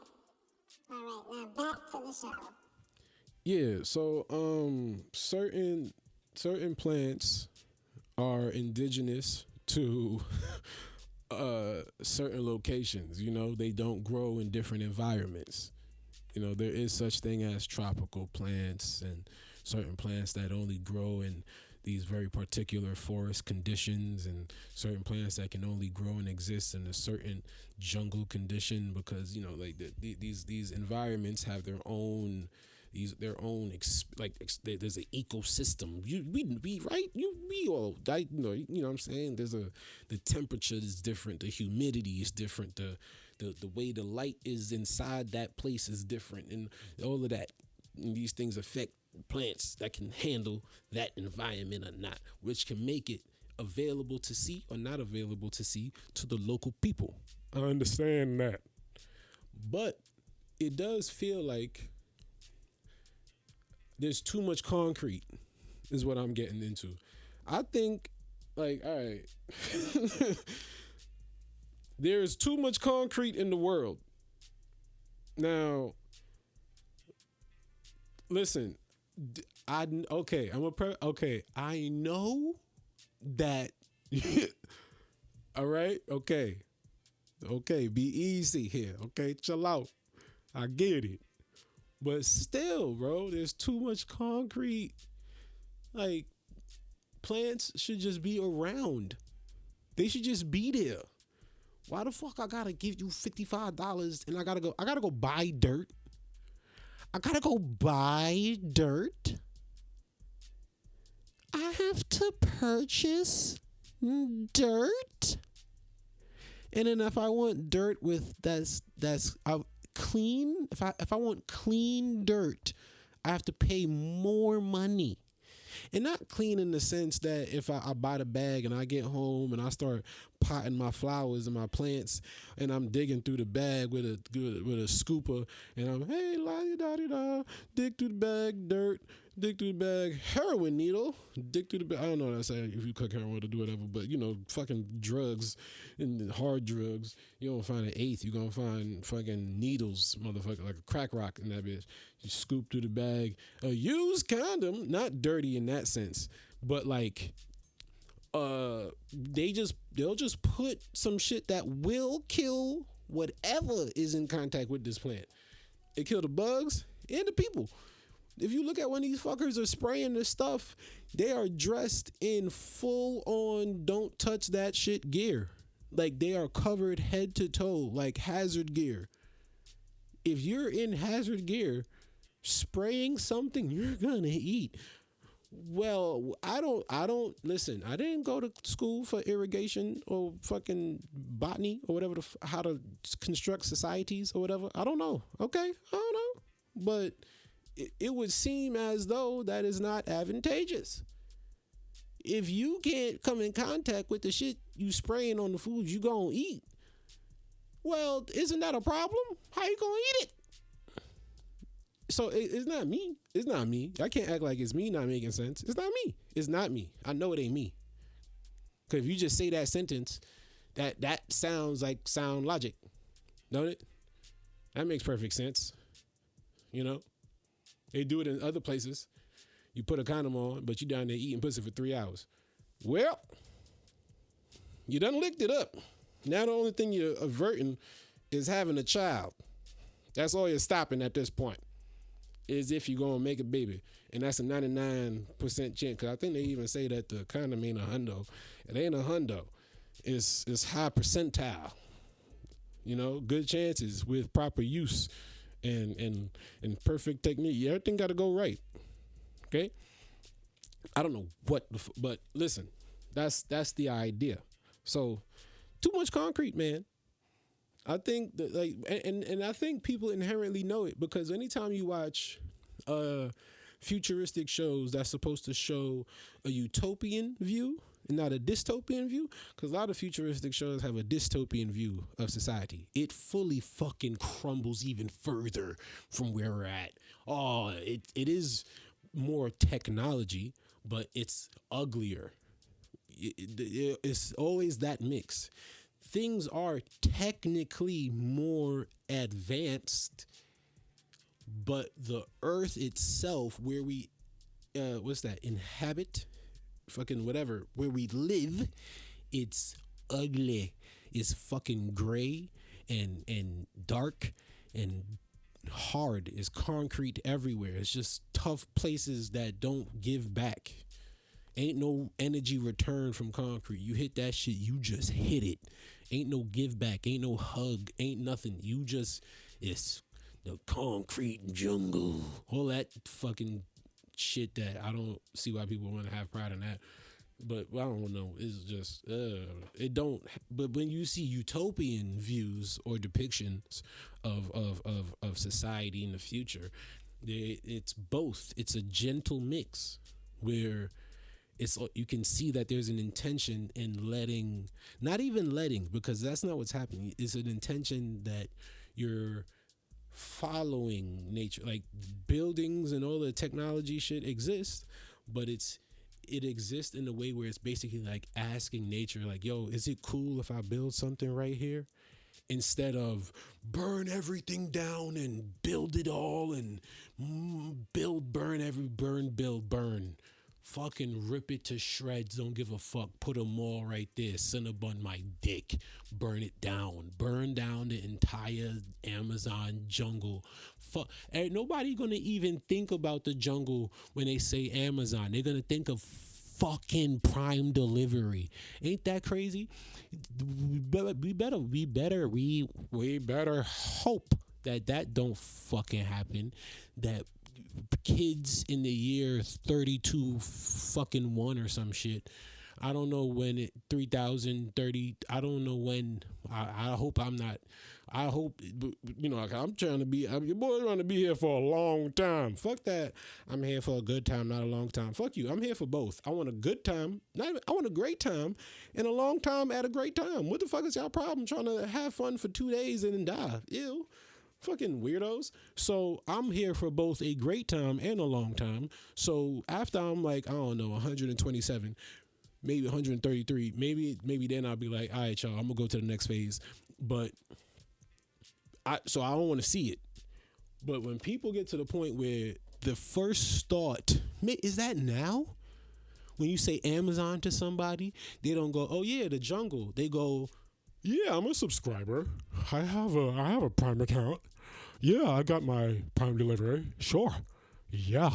Now back to the show. Yeah. So certain plants are indigenous to certain locations. They don't grow in different environments. There is such thing as tropical plants and certain plants that only grow in these very particular forest conditions, and certain plants that can only grow and exist in a certain jungle condition, because these environments have their own there's an ecosystem. We all what I'm saying. The temperature is different, the humidity is different, the way the light is inside that place is different, and all of that. And these things affect plants that can handle that environment or not, which can make it available to see or not available to see to the local people. I understand that. But it does feel like there's too much concrete is what I'm getting into. I think, like, all right, there is too much concrete in the world. Now, listen, I know that. All right, okay, be easy here, okay, chill out. I get it, but still, bro, there's too much concrete. Like, plants should just be around. They should just be there. Why the fuck I gotta give you $55 and I gotta go buy dirt? I gotta go buy dirt. I have to purchase dirt. And then if I want dirt with that's clean, if I want clean dirt, I have to pay more money. And not clean in the sense that if I buy the bag and I get home and I start potting my flowers and my plants and I'm digging through the bag with a scooper and I'm, hey, la-di-da-di-da, dig through the bag, dirt, dig through the bag, heroin needle, dig through the bag. I don't know what I say if you cook heroin or do whatever, but fucking drugs and hard drugs, you don't find an eighth, you're gonna find fucking needles, motherfucker, like a crack rock in that bitch. You scoop through the bag, a used condom, not dirty in that sense, but like, they'll just put some shit that will kill whatever is in contact with this plant. It kill the bugs and the people. If you look at when these fuckers are spraying this stuff, they are dressed in full on don't touch that shit gear. Like, they are covered head to toe, like hazard gear. if you're in hazard gear spraying something you're gonna eat. Well, I don't listen. I didn't go to school for irrigation or fucking botany or whatever, how to construct societies or whatever. I don't know. Okay, I don't know. But it would seem as though that is not advantageous. If you can't come in contact with the shit you spraying on the food you gonna eat, well, isn't that a problem? How you gonna eat it? So it's not me. It's not me. I can't act like it's me not making sense. It's not me. It's not me. I know it ain't me. Because if you just say that sentence, that sounds like sound logic. Don't it? That makes perfect sense. You know? They do it in other places. You put a condom on, but you down there eating pussy for 3 hours. Well, you done licked it up. Now the only thing you're averting is having a child. That's all you're stopping at this point. Is if you're going to make a baby. And that's a 99% chance. Because I think they even say that the condom ain't a hundo. It ain't a hundo. It's high percentile. You know, good chances with proper use and perfect technique. Everything got to go right. Okay? I don't know what, but listen, that's the idea. So, too much concrete, man. I think that, like, and I think people inherently know it, because anytime you watch futuristic shows that's supposed to show a utopian view and not a dystopian view, because a lot of futuristic shows have a dystopian view of society. It fully fucking crumbles even further from where we're at. Oh, it is more technology, but it's uglier. It's always that mix. Things are technically more advanced, but the earth itself, where we, inhabit, fucking whatever, where we live, it's ugly. It's fucking gray and dark and hard. It's concrete everywhere. It's just tough places that don't give back. Ain't no energy return from concrete. You hit that shit, you just hit it. Ain't no give back, ain't no hug, ain't nothing. It's the concrete jungle. All that fucking shit that I don't see why people want to have pride in that. But I don't know. It's just, it don't. But when you see utopian views or depictions of society in the future, it's both. It's a gentle mix where you can see that there's an intention in not even letting, because that's not what's happening. It's an intention that you're following nature. Like, buildings and all the technology shit exists, but it exists in a way where it's basically like asking nature, like, yo, is it cool if I build something right here? Instead of burn everything down and build it all and build, burn. Fucking rip it to shreds. Don't give a fuck. Put them all right there. Cinnabon my dick. Burn it down. Burn down the entire Amazon jungle. Fuck. Ain't nobody gonna even think about the jungle when they say Amazon. They're gonna think of fucking Prime delivery. Ain't that crazy? We better hope that don't fucking happen. That kids in the year 32 fucking 1 or some shit, I don't know when 3030, I don't know when. I hope I'm not. I hope, you know, I'm your boy trying to be here for a long time. Fuck that. I'm here for a good time, not a long time. Fuck you. I'm here for both. I want a good time. I want a great time and a long time at a great time. What the fuck is y'all problem trying to have fun for 2 days and then die? Ew. Fucking weirdos. So I'm here for both a great time and a long time. So after I'm like, I don't know, 127, maybe 133, maybe then I'll be like, all right, y'all, I'm gonna go to the next phase. But I don't want to see it. But when people get to the point where the first thought, is that now? When you say Amazon to somebody, they don't go, oh yeah, the jungle. They go, yeah, I'm a subscriber. I have a Prime account. Yeah, I got my Prime delivery. Sure. Yeah.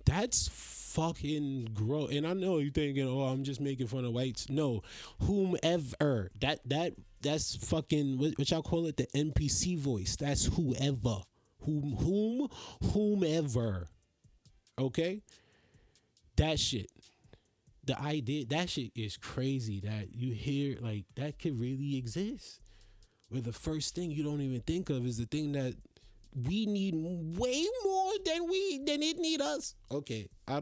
That's fucking gross. And I know you're thinking, oh, I'm just making fun of whites. No, whomever. That That's fucking what y'all call it, the NPC voice. That's whoever, whomever. Okay, that shit. The idea that shit is crazy that you hear like that could really exist. Where the first thing you don't even think of is the thing that we need way more than it need us. Okay, I've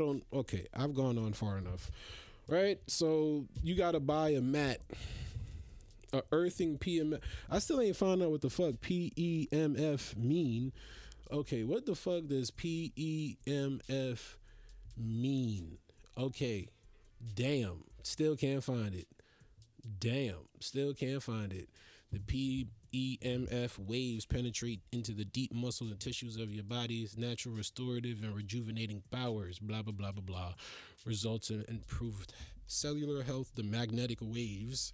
gone on far enough. Right? So you gotta buy a mat. A earthing PEMF. I still ain't found out what the fuck PEMF mean. Okay, what the fuck does PEMF mean? Okay, damn, still can't find it. Damn, still can't find it. The PEMF waves penetrate into the deep muscles and tissues of your body's natural restorative and rejuvenating powers. Blah, blah, blah, blah, blah. Results in improved cellular health. The magnetic waves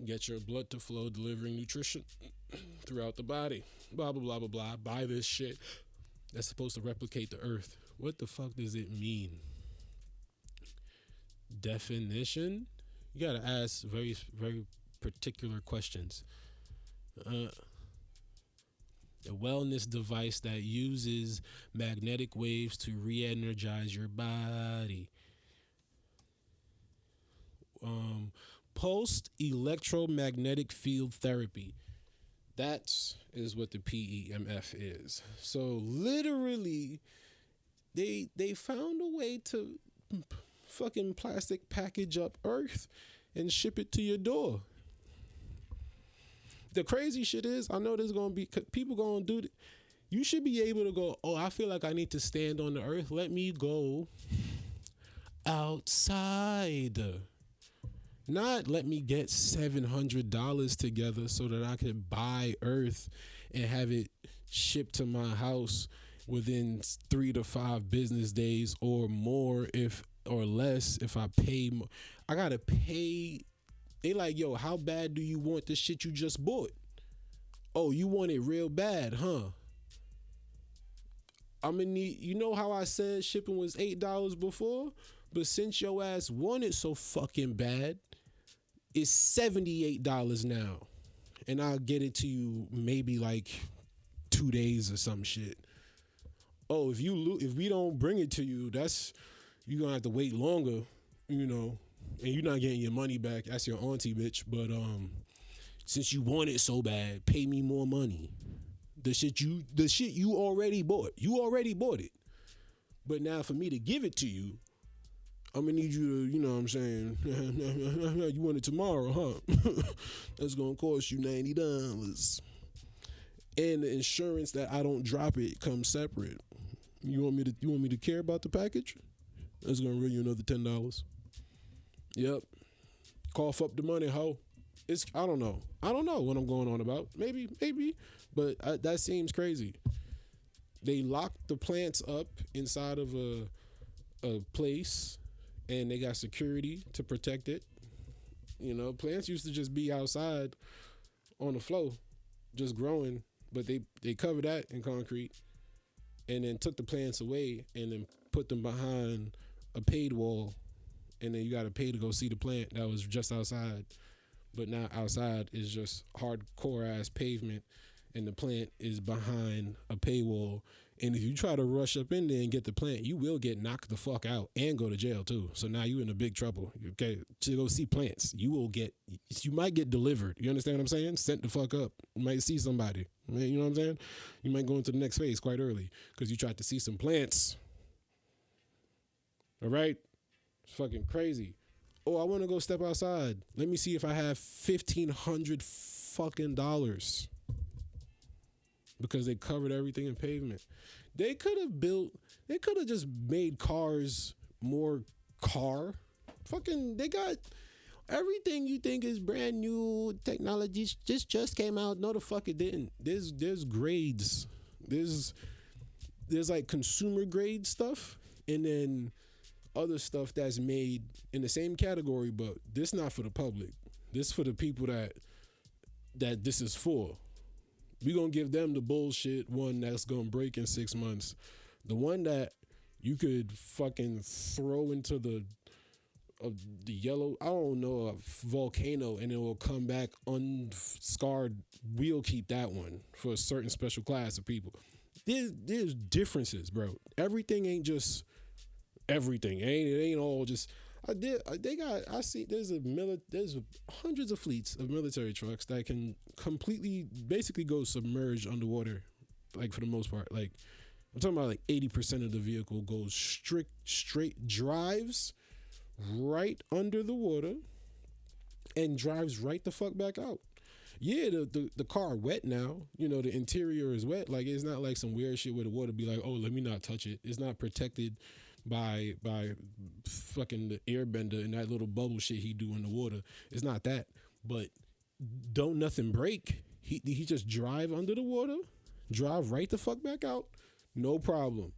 get your blood to flow, delivering nutrition throughout the body. Blah, blah, blah, blah, blah. Buy this shit that's supposed to replicate the earth. What the fuck does it mean? Definition? You gotta ask very, very particular questions. A wellness device that uses magnetic waves to re-energize your body. Pulsed electromagnetic field therapy. That is what the PEMF is. So literally, they found a way to fucking plastic package up Earth and ship it to your door. The crazy shit is, I know there's gonna be people gonna do it. You should be able to go, oh, I feel like I need to stand on the earth. Let me go outside. Not let me get $700 together so that I can buy earth and have it shipped to my house within 3 to 5 business days or more, or less if I pay more. I gotta pay. They like, yo, how bad do you want this shit you just bought? Oh, you want it real bad, huh? I'm gonna need, you know how I said shipping was $8 before? But since your ass want it so fucking bad, it's $78 now. And I'll get it to you maybe like 2 days or some shit. Oh, if we don't bring it to you, you're gonna have to wait longer, you know, and you're not getting your money back. That's your auntie, bitch. But since you want it so bad, pay me more money. The shit you already bought. You already bought it. But now for me to give it to you, I'm gonna need you to, you know what I'm saying? You want it tomorrow, huh? That's gonna cost you $90. And the insurance that I don't drop it comes separate. You want me to care about the package? That's gonna run you another $10. Yep. Cough up the money, ho. I don't know what I'm going on about. Maybe, but that seems crazy. They lock the plants up inside of a place, and they got security to protect it. You know, plants used to just be outside on the floor, just growing, but they covered that in concrete, and then took the plants away, and then put them behind a paid wall, and then you got to pay to go see the plant that was just outside. But now outside is just hardcore ass pavement, and the plant is behind a paywall. And if you try to rush up in there and get the plant, you will get knocked the fuck out and go to jail too. So now you're in a big trouble. Okay, to go see plants, you might get delivered. You understand what I'm saying? Sent the fuck up. You might see somebody. You know what I'm saying? You might go into the next phase quite early because you tried to see some plants. All right, it's fucking crazy. Oh, I want to go step outside. Let me see if I have $1,500 fucking dollars. Because they covered everything in pavement. They could have just made cars more car. Fucking, they got everything you think is brand new technology just came out. No, the fuck it didn't. There's grades. There's like consumer grade stuff, and then other stuff that's made in the same category, but this not for the public. This for the people that this is for. We gonna give them the bullshit one that's gonna break in 6 months. The one that you could fucking throw into the the yellow, I don't know, a volcano, and it will come back unscarred. We'll keep that one for a certain special class of people. There's differences, bro. Everything ain't just everything. It ain't all just. There's hundreds of fleets of military trucks that can basically go submerged underwater, like for the most part. Like I'm talking about like 80% of the vehicle goes straight drives right under the water and drives right the fuck back out. Yeah, the car wet now. You know, the interior is wet. Like it's not like some weird shit where the water be like, oh, let me not touch it. It's not protected by fucking the airbender and that little bubble shit he do in the water. It's not that. But don't nothing break. He just drive under the water, drive right the fuck back out. No problem.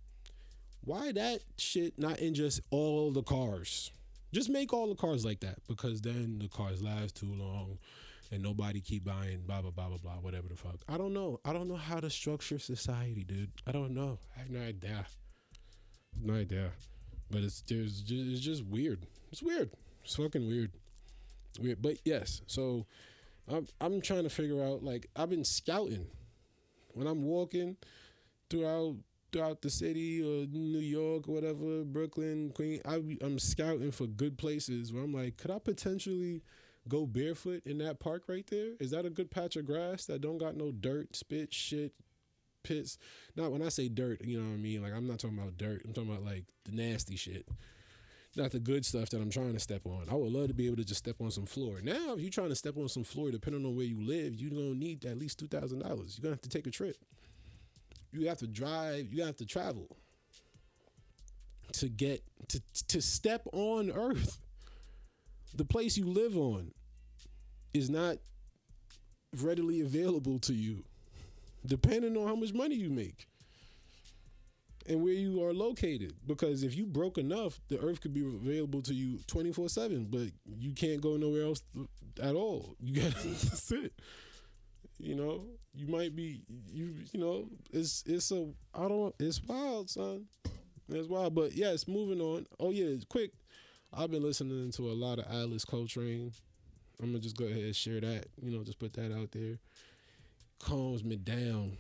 Why that shit not in just all the cars? Just make all the cars like that, because then the cars last too long and nobody keep buying blah, blah, blah, blah, blah, whatever the fuck. I don't know. I don't know how to structure society, dude. I don't know. I have no idea. No idea. But it's just weird. It's weird. It's fucking weird. Weird. But yes, so I'm trying to figure out, like, I've been scouting. When I'm walking throughout the city or New York or whatever, Brooklyn, Queens, I'm scouting for good places where I'm like, could I potentially go barefoot in that park right there? Is that a good patch of grass that don't got no dirt, spit, shit, pits? Not when I say dirt, you know what I mean? Like, I'm not talking about dirt. I'm talking about like the nasty shit. Not the good stuff that I'm trying to step on. I would love to be able to just step on some floor. Now, if you're trying to step on some floor, depending on where you live, you're going to need at least $2,000. You're going to have to take a trip. You have to drive. You have to travel to get to step on Earth. The place you live on is not readily available to you, depending on how much money you make and where you are located. Because if you broke enough, the Earth could be available to you 24/7, but you can't go nowhere else at all. You gotta sit. You know, you might be you know, it's wild, son. It's wild. But yes, moving on. Oh yeah, quick. I've been listening to a lot of Atlas Coltrane. I'm gonna just go ahead and share that. You know, just put that out there. Calms me down,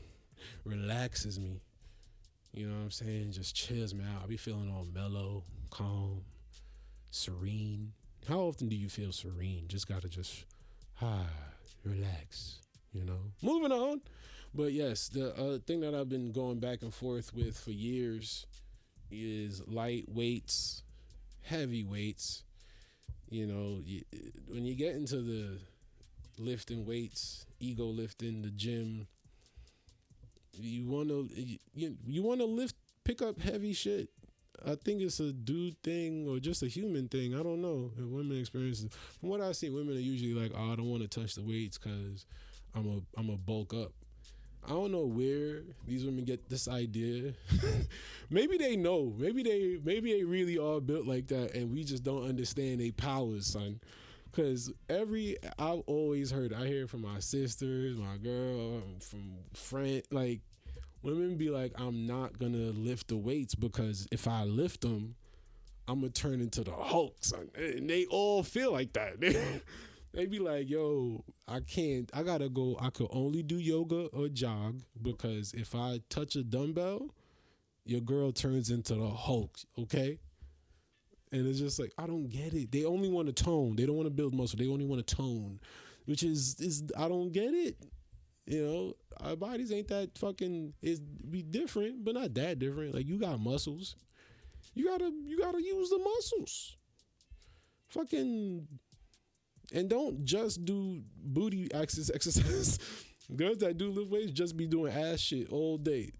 relaxes me. You know what I'm saying? Just chills me out. I be feeling all mellow, calm, serene. How often do you feel serene? Just gotta relax. You know. Moving on. But yes, the thing that I've been going back and forth with for years is light weights, heavy weights. You know, when you get into the lifting weights, ego lifting, the gym, you want to pick up heavy shit. I think it's a dude thing or just a human thing. I don't know. If women experience it. From what I see, women are usually like, oh, I don't want to touch the weights because I'm a bulk up. I don't know where these women get this idea. Maybe they know. Maybe they really are built like that, and we just don't understand their powers, son. Cause I've always heard. I hear from my sisters, my girl, from friends. Like women be like, I'm not gonna lift the weights because if I lift them, I'm gonna turn into the Hulk, son. And they all feel like that. They be like, yo, I can't. I gotta go. I could only do yoga or jog because if I touch a dumbbell, your girl turns into the Hulk. Okay. And it's just like, I don't get it. They only want to tone. They don't want to build muscle. They only want to tone, which is I don't get it. You know, our bodies ain't that fucking, be different, but not that different. Like, you got muscles. You gotta use the muscles. Fucking, and don't just do booty exercise. Girls that do lift weights just be doing ass shit all day,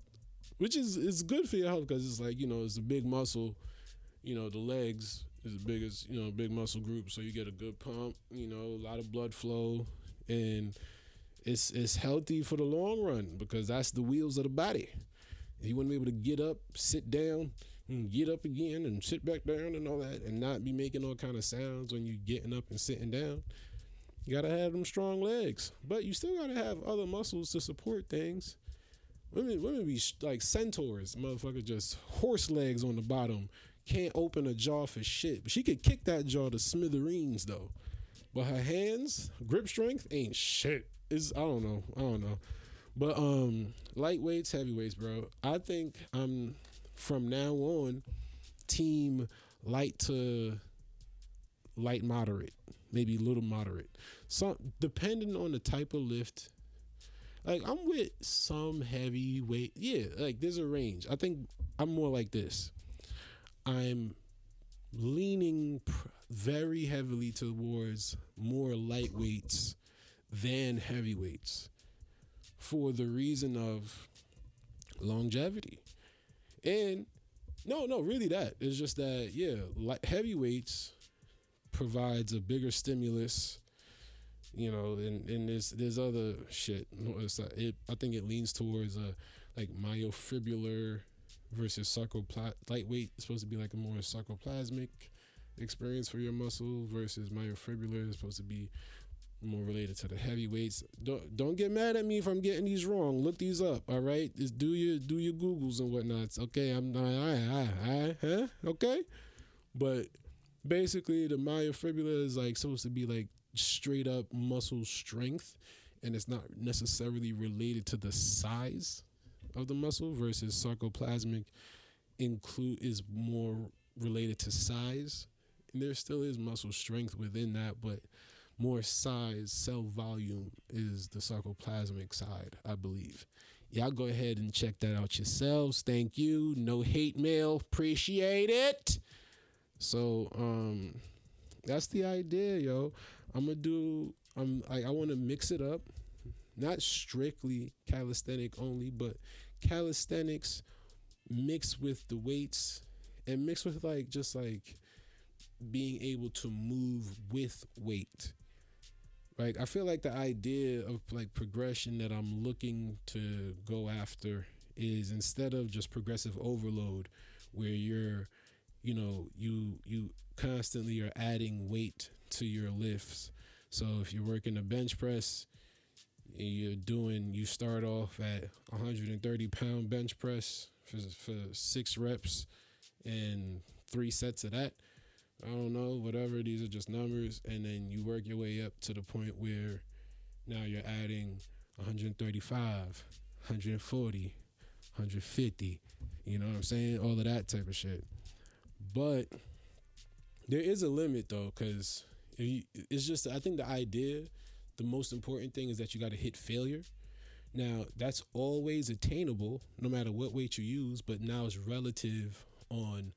which is good for your health because it's like, you know, it's a big muscle. You know, the legs is the biggest, you know, big muscle group. So you get a good pump, you know, a lot of blood flow, and it's healthy for the long run because that's the wheels of the body. If you want to be able to get up, sit down, and get up again and sit back down and all that, and not be making all kind of sounds when you getting up and sitting down, you got to have them strong legs. But you still got to have other muscles to support things. Women be like centaurs, motherfucker, just horse legs on the bottom, can't open a jaw for shit. But she could kick that jaw to smithereens though. But her hands, grip strength ain't shit. I don't know. But lightweights, heavyweights, bro. I think I'm from now on team light to light moderate, maybe a little moderate. Some depending on the type of lift. Like I'm with some heavyweight. Yeah, like there's a range. I think I'm more like this. I'm leaning very heavily towards more lightweights than heavyweights for the reason of longevity. And no, really that. It's just that, yeah, heavyweights provides a bigger stimulus, and there's other shit. I think it leans towards like myofribular versus sarcoplasmic. Lightweight is supposed to be like a more sarcoplasmic experience for your muscle versus myofribular is supposed to be more related to the heavyweights. Don't get mad at me if I'm getting these wrong. Look these up, all right? Just do your Googles and whatnots. Okay, I'm okay. But basically, the myofribular is like supposed to be like straight up muscle strength, and it's not necessarily related to the size of the muscle versus sarcoplasmic is more related to size, and there still is muscle strength within that, but more size, cell volume is the sarcoplasmic side, I believe. Y'all go ahead and check that out yourselves. Thank you. No hate mail. Appreciate it. So that's the idea, yo. I want to mix it up. Not strictly calisthenic only, but calisthenics mixed with the weights and mixed with just being able to move with weight. Like I feel like the idea of like progression that I'm looking to go after is instead of just progressive overload where you constantly are adding weight to your lifts. So if you're working a bench press, you start off at 130 pound bench press for 6 reps and 3 sets of that. I don't know, whatever, these are just numbers. And then you work your way up to the point where now you're adding 135, 140, 150, you know what I'm saying? All of that type of shit. But there is a limit though, because it's just, I think the most important thing is that you got to hit failure. Now, that's always attainable no matter what weight you use, but now it's relative on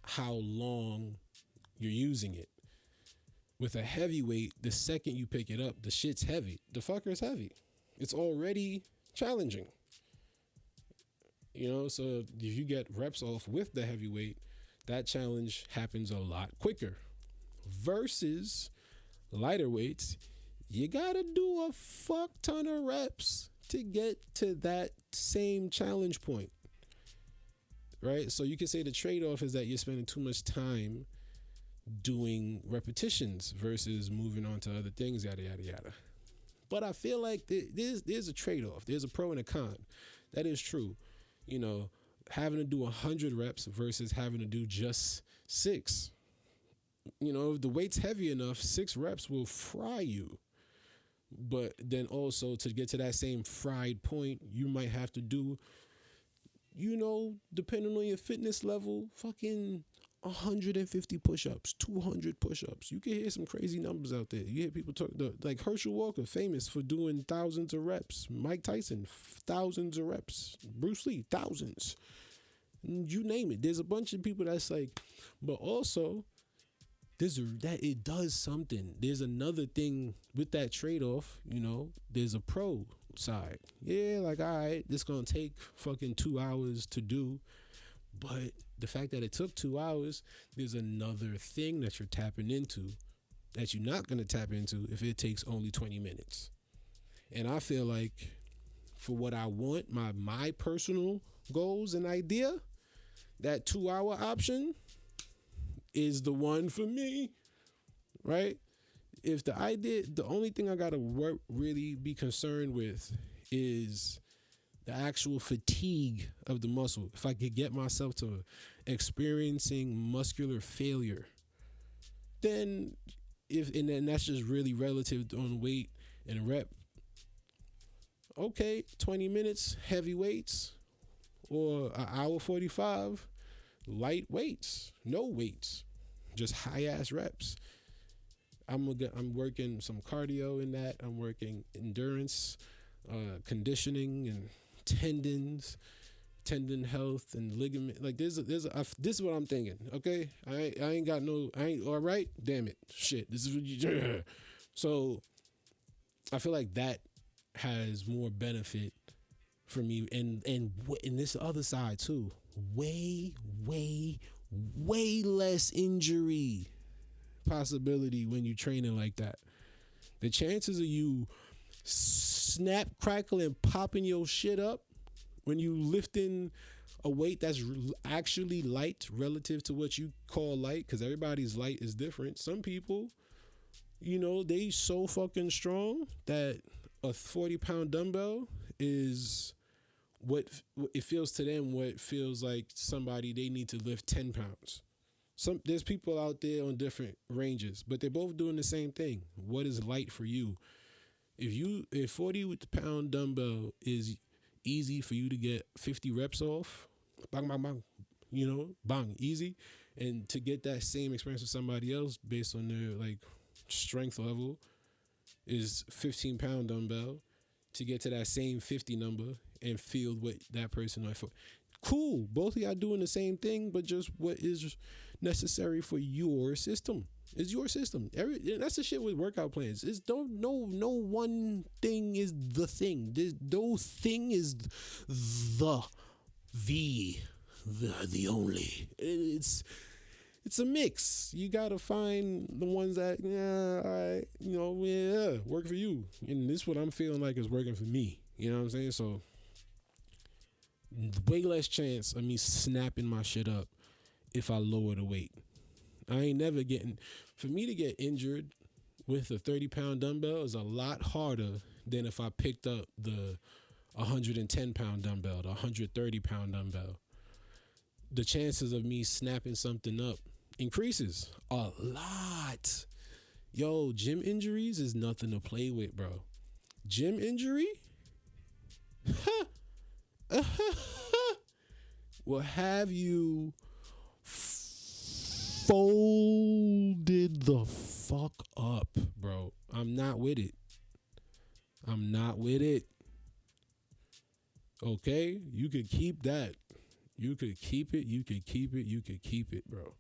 how long you're using it. With a heavy weight, the second you pick it up, the shit's heavy. The fucker's heavy. It's already challenging. So if you get reps off with the heavy weight, that challenge happens a lot quicker. Versus lighter weights, you gotta do a fuck ton of reps to get to that same challenge point. Right? So you can say the trade-off is that you're spending too much time doing repetitions versus moving on to other things, yada, yada, yada. But I feel like there's a trade-off. There's a pro and a con. That is true. Having to do 100 reps versus having to do just 6. If the weight's heavy enough, 6 reps will fry you. But then also to get to that same fried point, you might have to do, depending on your fitness level, fucking 150 push-ups, 200 push-ups. You can hear some crazy numbers out there. You hear people talk, like Herschel Walker, famous for doing thousands of reps. Mike Tyson, thousands of reps. Bruce Lee, thousands. You name it. There's a bunch of people that's like, but also it does something. There's another thing with that trade-off, there's a pro side. Yeah, like, all right, this gonna take fucking 2 hours to do. But the fact that it took 2 hours, there's another thing that you're tapping into that you're not going to tap into if it takes only 20 minutes. And I feel like for what I want, my personal goals and idea, that 2 hour option is the one for me, right? If the only thing I got to really be concerned with is the actual fatigue of the muscle, if I could get myself to experiencing muscular failure, then then that's just really relative on weight and rep. Okay, 20 minutes, heavy weights, or an hour 45, light weights, no weights, just high ass reps. I'm working some cardio in that. I'm working endurance, conditioning, and tendon health and ligament. Like this is what I'm thinking. Okay, I ain't all right. Damn it, shit. This is what you. So I feel like that has more benefit for me, and this other side too. Way less injury possibility when you training like that. The chances of you snap, crackle, and popping your shit up when you lifting a weight that's actually light relative to what you call light, because everybody's light is different. Some people, they so fucking strong that a 40-pound dumbbell is what it feels to them, what feels like somebody they need to lift 10 pounds. There's people out there on different ranges, but they're both doing the same thing. What is light for you? If 40-pound dumbbell is easy for you to get 50 reps off, bang, bang, bang, bang, easy. And to get that same experience with somebody else based on their like strength level is 15-pound dumbbell to get to that same 50 number and feel what that person might feel. Cool. Both of y'all doing the same thing, but just what is necessary for your system. It's your system. That's the shit with workout plans. It's no one thing is the thing. No thing is the only. It's a mix. You gotta find the ones that all right, work for you. And this is what I'm feeling like is working for me. You know what I'm saying? So way less chance of me snapping my shit up if I lower the weight. I ain't never for me to get injured with a 30-pound dumbbell is a lot harder than if I picked up the 110-pound dumbbell, the 130-pound dumbbell. The chances of me snapping something up increases a lot. Yo, gym injuries is nothing to play with, bro. Gym injury? Will have you folded the fuck up, bro. I'm not with it. Okay? You could keep that. You could keep it, bro.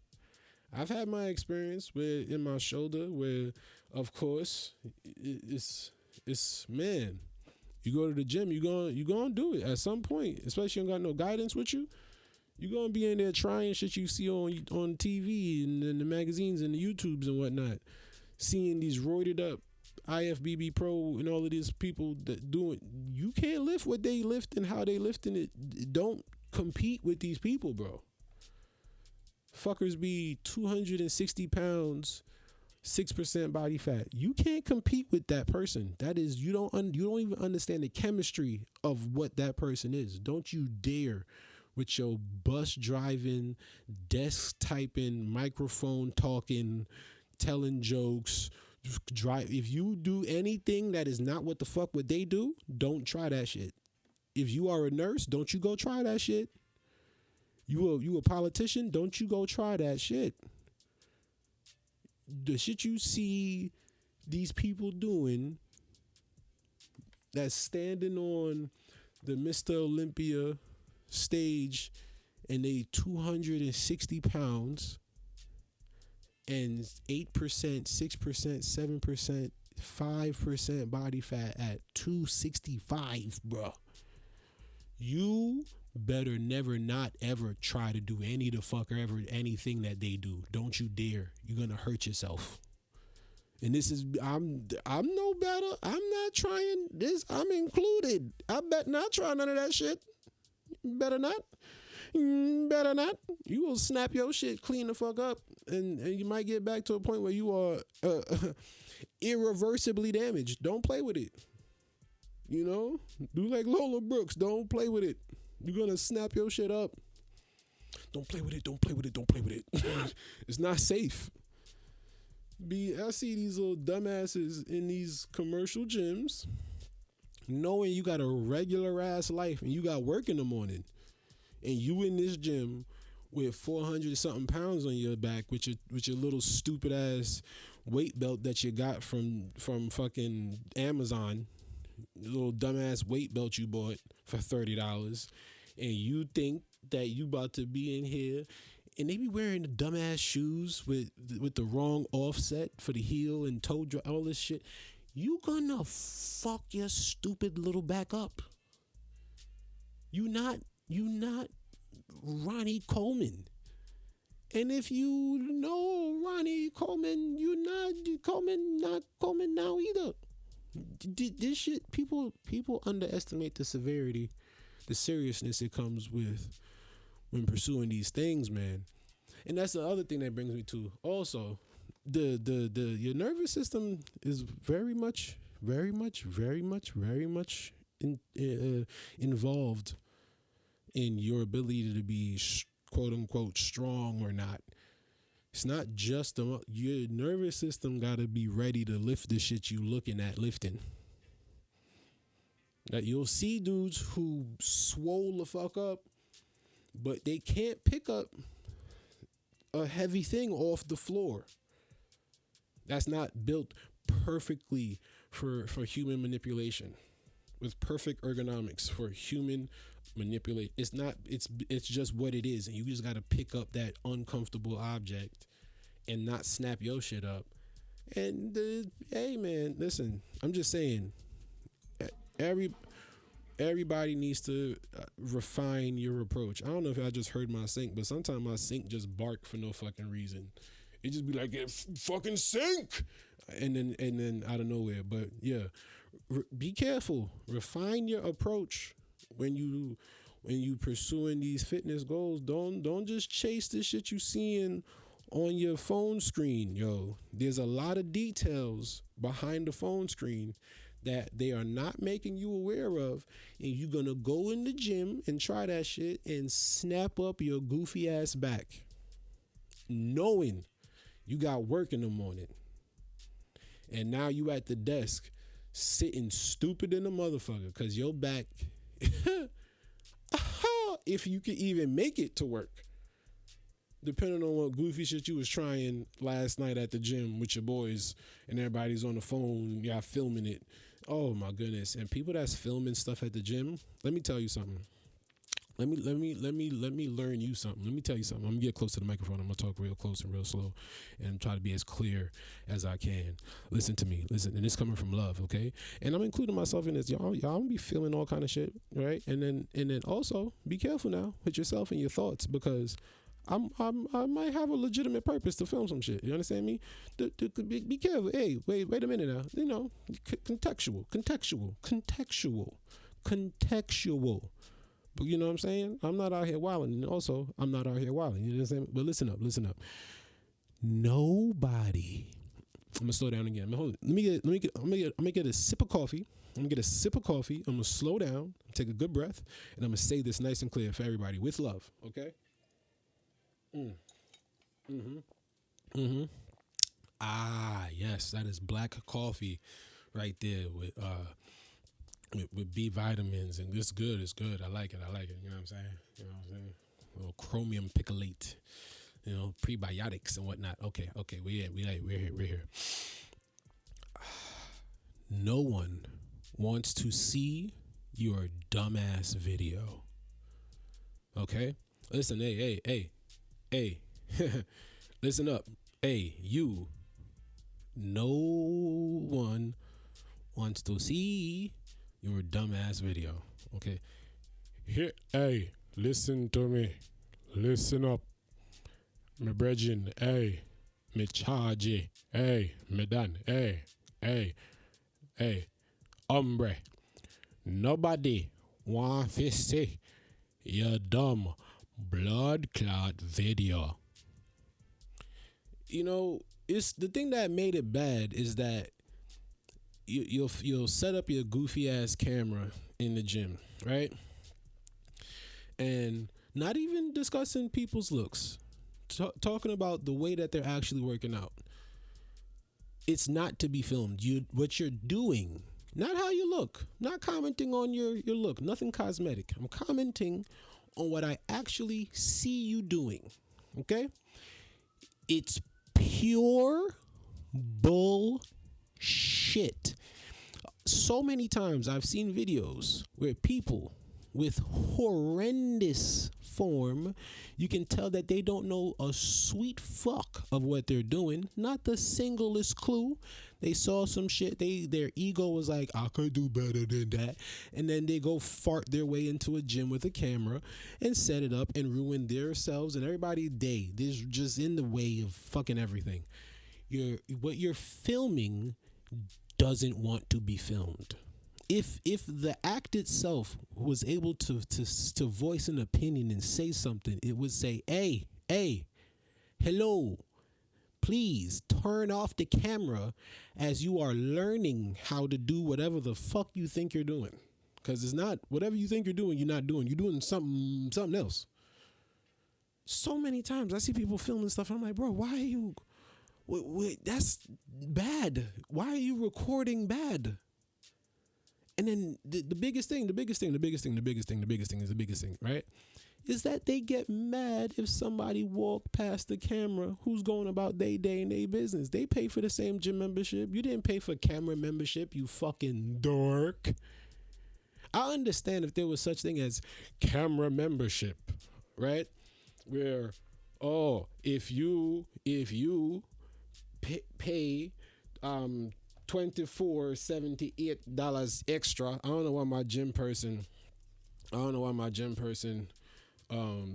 I've had my experience in my shoulder where, of course, it's man, you go to the gym, you gonna do it at some point, especially you don't got no guidance with you. You're going to be in there trying shit you see on TV and in the magazines and the YouTubes and whatnot. Seeing these roided up IFBB Pro and all of these people that do it. You can't lift what they lift and how they lifting it. Don't compete with these people, bro. Fuckers be 260 pounds, 6% body fat. You can't compete with that person. That is, you don't even understand the chemistry of what that person is. Don't you dare with your bus driving, desk typing, microphone talking, telling jokes. If you do anything that is not what the fuck what they do, don't try that shit. If you are a nurse, don't you go try that shit. You a politician, don't you go try that shit. The shit you see these people doing that's standing on the Mr. Olympia stage and they 260 pounds and 8%, 6%, 7%, 5% body fat at 265, bro. You better never not ever try to do any of the fuck or ever anything that they do. Don't you dare. You're gonna hurt yourself. And this is I'm no better. I'm not trying this. I'm included. I bet not try none of that shit. Better not. Better not. You will snap your shit clean the fuck up, and you might get back to a point where you are irreversibly damaged. Don't play with it. You know, do like Lola Brooks. Don't play with it. You're gonna snap your shit up. Don't play with it. Don't play with it. Don't play with it. It's not safe. I see these little dumbasses in these commercial gyms, knowing you got a regular ass life and you got work in the morning, and you in this gym with 400 something pounds on your back with your little stupid ass weight belt that you got from fucking Amazon, little dumbass weight belt you bought for $30, and you think that you about to be in here, and they be wearing the dumbass shoes with the wrong offset for the heel and toe drop, all this shit. You gonna fuck your stupid little back up. You not Ronnie Coleman. And if you know Ronnie Coleman, not Coleman now either. This shit, people underestimate the severity, the seriousness it comes with when pursuing these things, man. And that's the other thing that brings me to also your nervous system is very much involved in your ability to be quote unquote strong or not. It's not just your nervous system got to be ready to lift the shit you looking at lifting. That you'll see dudes who swole the fuck up, but they can't pick up a heavy thing off the floor. That's not built perfectly for human manipulation, with perfect ergonomics for human manipulate. It's not. It's just what it is, and you just got to pick up that uncomfortable object and not snap your shit up. And hey, man, listen. I'm just saying. Everybody needs to refine your approach. I don't know if I just heard my sink, but sometimes my sink just bark for no fucking reason. It just be like, fucking sink, and then out of nowhere. But yeah, be careful. Refine your approach when you pursuing these fitness goals. Don't just chase the shit you seeing on your phone screen, yo. There's a lot of details behind the phone screen that they are not making you aware of, and you're gonna go in the gym and try that shit and snap up your goofy ass back, knowing you got work in the morning, and now you at the desk sitting stupid in the motherfucker because your back, if you could even make it to work, depending on what goofy shit you was trying last night at the gym with your boys and everybody's on the phone, y'all filming it. Oh my goodness. And people that's filming stuff at the gym, let me tell you something. Let me learn you something. Let me tell you something. I'm gonna get close to the microphone. I'm gonna talk real close and real slow and try to be as clear as I can. Listen to me. Listen, and it's coming from love, okay? And I'm including myself in this. Y'all gonna be feeling all kind of shit, right? And then also be careful now with yourself and your thoughts, because I might have a legitimate purpose to film some shit. You understand me? Be careful. Hey, wait a minute now. You know, contextual. But you know what I'm saying? I'm not out here wilding, and also I'm not out here wilding. You know what I'm saying? But listen up. Nobody. I'm gonna slow down again. Hold it. I'm gonna get a sip of coffee. I'm gonna slow down, take a good breath, and I'm gonna say this nice and clear for everybody with love. Okay. Ah, yes, that is black coffee right there with B vitamins, and it's good. I like it. You know what I'm saying? A little chromium picolate, prebiotics and whatnot. Okay, we're here. No one wants to see your dumbass video. Okay? Listen, hey. Listen up. Hey, you. No one wants to see your dumbass video. Okay? Here, hey, listen to me. Listen up. Me brethren, hey. Me charge, hey. Me done, hey. Hombre. Nobody want to see your dumb blood clot video. You know, it's the thing that made it bad is that you'll set up your goofy ass camera in the gym, right? And not even discussing people's looks, talking about the way that they're actually working out. It's not to be filmed. What you're doing, not how you look. Not commenting on your look. Nothing cosmetic. I'm commenting on what I actually see you doing. Okay? It's pure bullshit. So many times I've seen videos where people with horrendous form, you can tell that they don't know a sweet fuck of what they're doing. Not the singlest clue. They saw some shit. Their ego was like, I could do better than that. And then they go fart their way into a gym with a camera and set it up and ruin themselves and everybody's day. They're just in the way of fucking everything. What you're filming doesn't want to be filmed. If the act itself was able to voice an opinion and say something, it would say, hey, hello, please turn off the camera as you are learning how to do whatever the fuck you think you're doing. Because it's not whatever you think you're doing, you're not doing. You're doing something else. So many times I see people filming stuff and I'm like, bro, why are you... Wait, that's bad. Why are you recording bad? And then the biggest thing, right? Is that they get mad if somebody walk past the camera who's going about their day and their business. They pay for the same gym membership. You didn't pay for camera membership, you fucking dork. I understand if there was such thing as camera membership, right? Where, if you pay $24.78 extra. I don't know why my gym person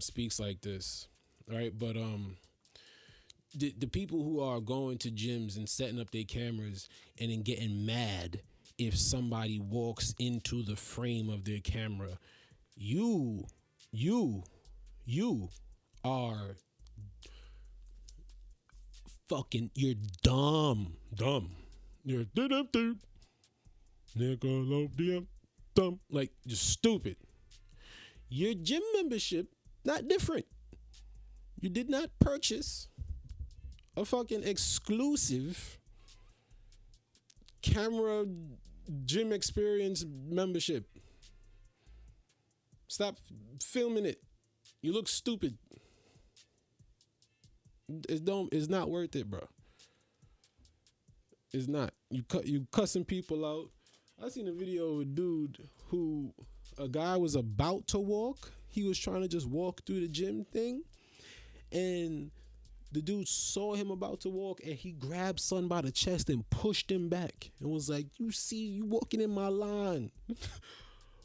speaks like this, right? But the people who are going to gyms and setting up their cameras and then getting mad if somebody walks into the frame of their camera, you are fucking, you're dumb. You're dumb. Like, you're stupid. Your gym membership, not different. You did not purchase a fucking exclusive camera gym experience membership. Stop filming it. You look stupid. It's not worth it, bro. It's not. You cussing people out. I seen a video of a dude who, a guy was about to walk. He was trying to just walk through the gym thing, and the dude saw him about to walk, and he grabbed son by the chest and pushed him back and was like, "You see, you walking in my line."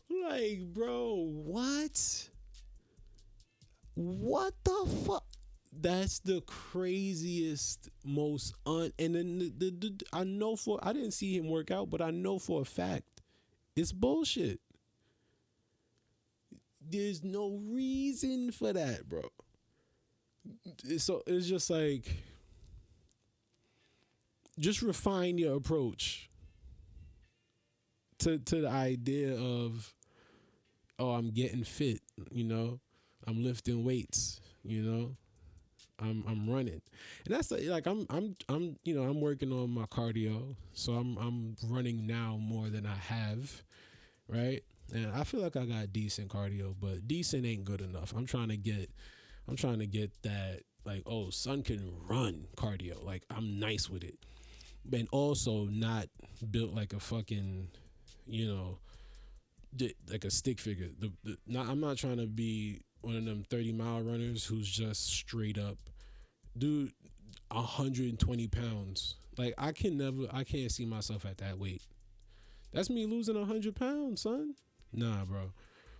Like, bro, what? What the fuck? That's the craziest, most and then I didn't see him work out, but I know for a fact it's bullshit. There's no reason for that, bro. So it's just like, just refine your approach to the idea of, I'm getting fit, I'm lifting weights, I'm running, and that's like I'm working on my cardio, so I'm running now more than I have, right? And I feel like I got decent cardio, but decent ain't good enough. I'm trying to get that, like, son can run cardio. Like, I'm nice with it, and also not built like a fucking, like a stick figure. I'm not trying to be one of them 30-mile runners who's just straight up, dude, 120 pounds. Like, I can't see myself at that weight. That's me losing 100 pounds, son. Nah, bro.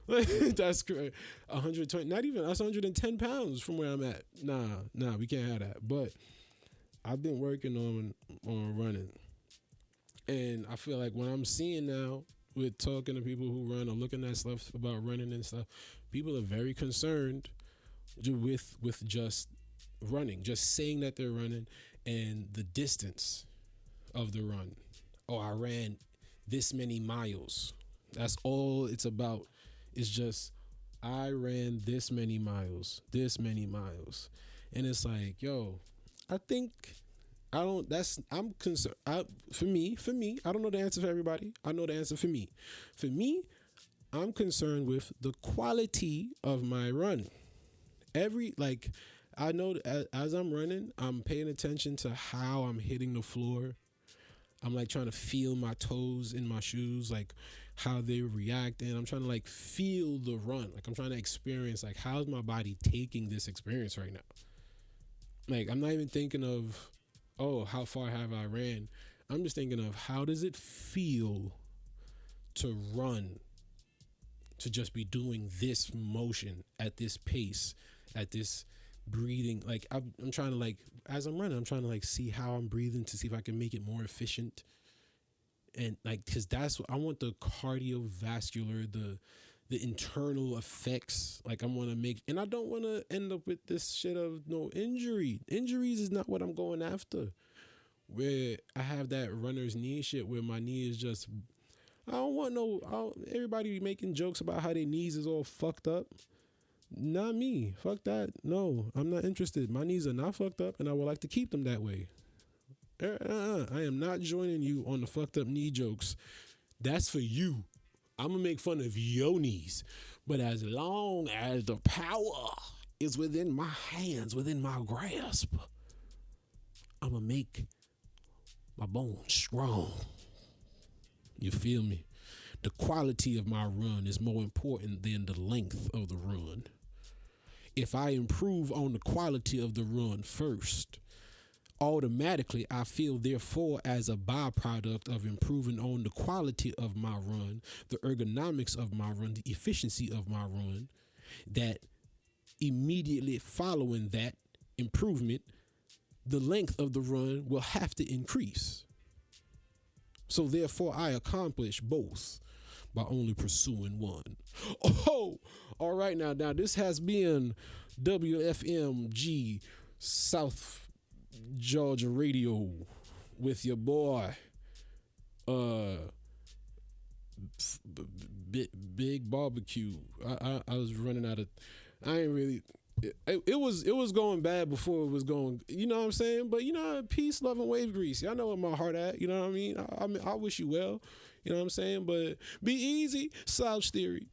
That's great. 120, not even, that's 110 pounds from where I'm at. Nah, we can't have that. But I've been working on running. And I feel like what I'm seeing now with talking to people who run or looking at stuff about running and stuff, people are very concerned with just running, just saying that they're running and the distance of the run. oh, I ran this many miles. That's all it's about. It's just I ran this many miles, and it's like, yo, I think I don't. That's I'm concerned. For me, I don't know the answer for everybody. I know the answer for me. For me, I'm concerned with the quality of my run. I know that as I'm running, I'm paying attention to how I'm hitting the floor. I'm like trying to feel my toes in my shoes, like how they react, and I'm trying to like feel the run. Like I'm trying to experience like how's my body taking this experience right now. Like I'm not even thinking of, oh, how far have I ran? I'm just thinking of how does it feel to run, to just be doing this motion at this pace, at this breathing. Like I'm trying to like, as I'm running, I'm trying to like see how I'm breathing to see if I can make it more efficient. And like, cause that's what I want, the cardiovascular, the internal effects. Like I want to make, and I don't want to end up with this shit of no injury. Injuries is not what I'm going after. Where I have that runner's knee shit where my knee is just, I don't want everybody be making jokes about how their knees is all fucked up. Not me. Fuck that. No, I'm not interested. My knees are not fucked up, and I would like to keep them that way. I am not joining you on the fucked up knee jokes. That's for you. I'm going to make fun of your knees. But as long as the power is within my hands, within my grasp, I'm going to make my bones strong. You feel me? The quality of my run is more important than the length of the run. If I improve on the quality of the run first, automatically I feel therefore as a byproduct of improving on the quality of my run, the ergonomics of my run, the efficiency of my run, that immediately following that improvement, the length of the run will have to increase. So therefore I accomplish both by only pursuing one. Oh, all right. Now this has been WFMG South Georgia Radio with your boy, Big Barbecue. I was running out of, I ain't really, it was going bad before it was going, you know what I'm saying? But you know, peace, love, and wave grease. Y'all know where my heart at, you know what I mean? I wish you well, you know what I'm saying? But be easy, Slouch Theory.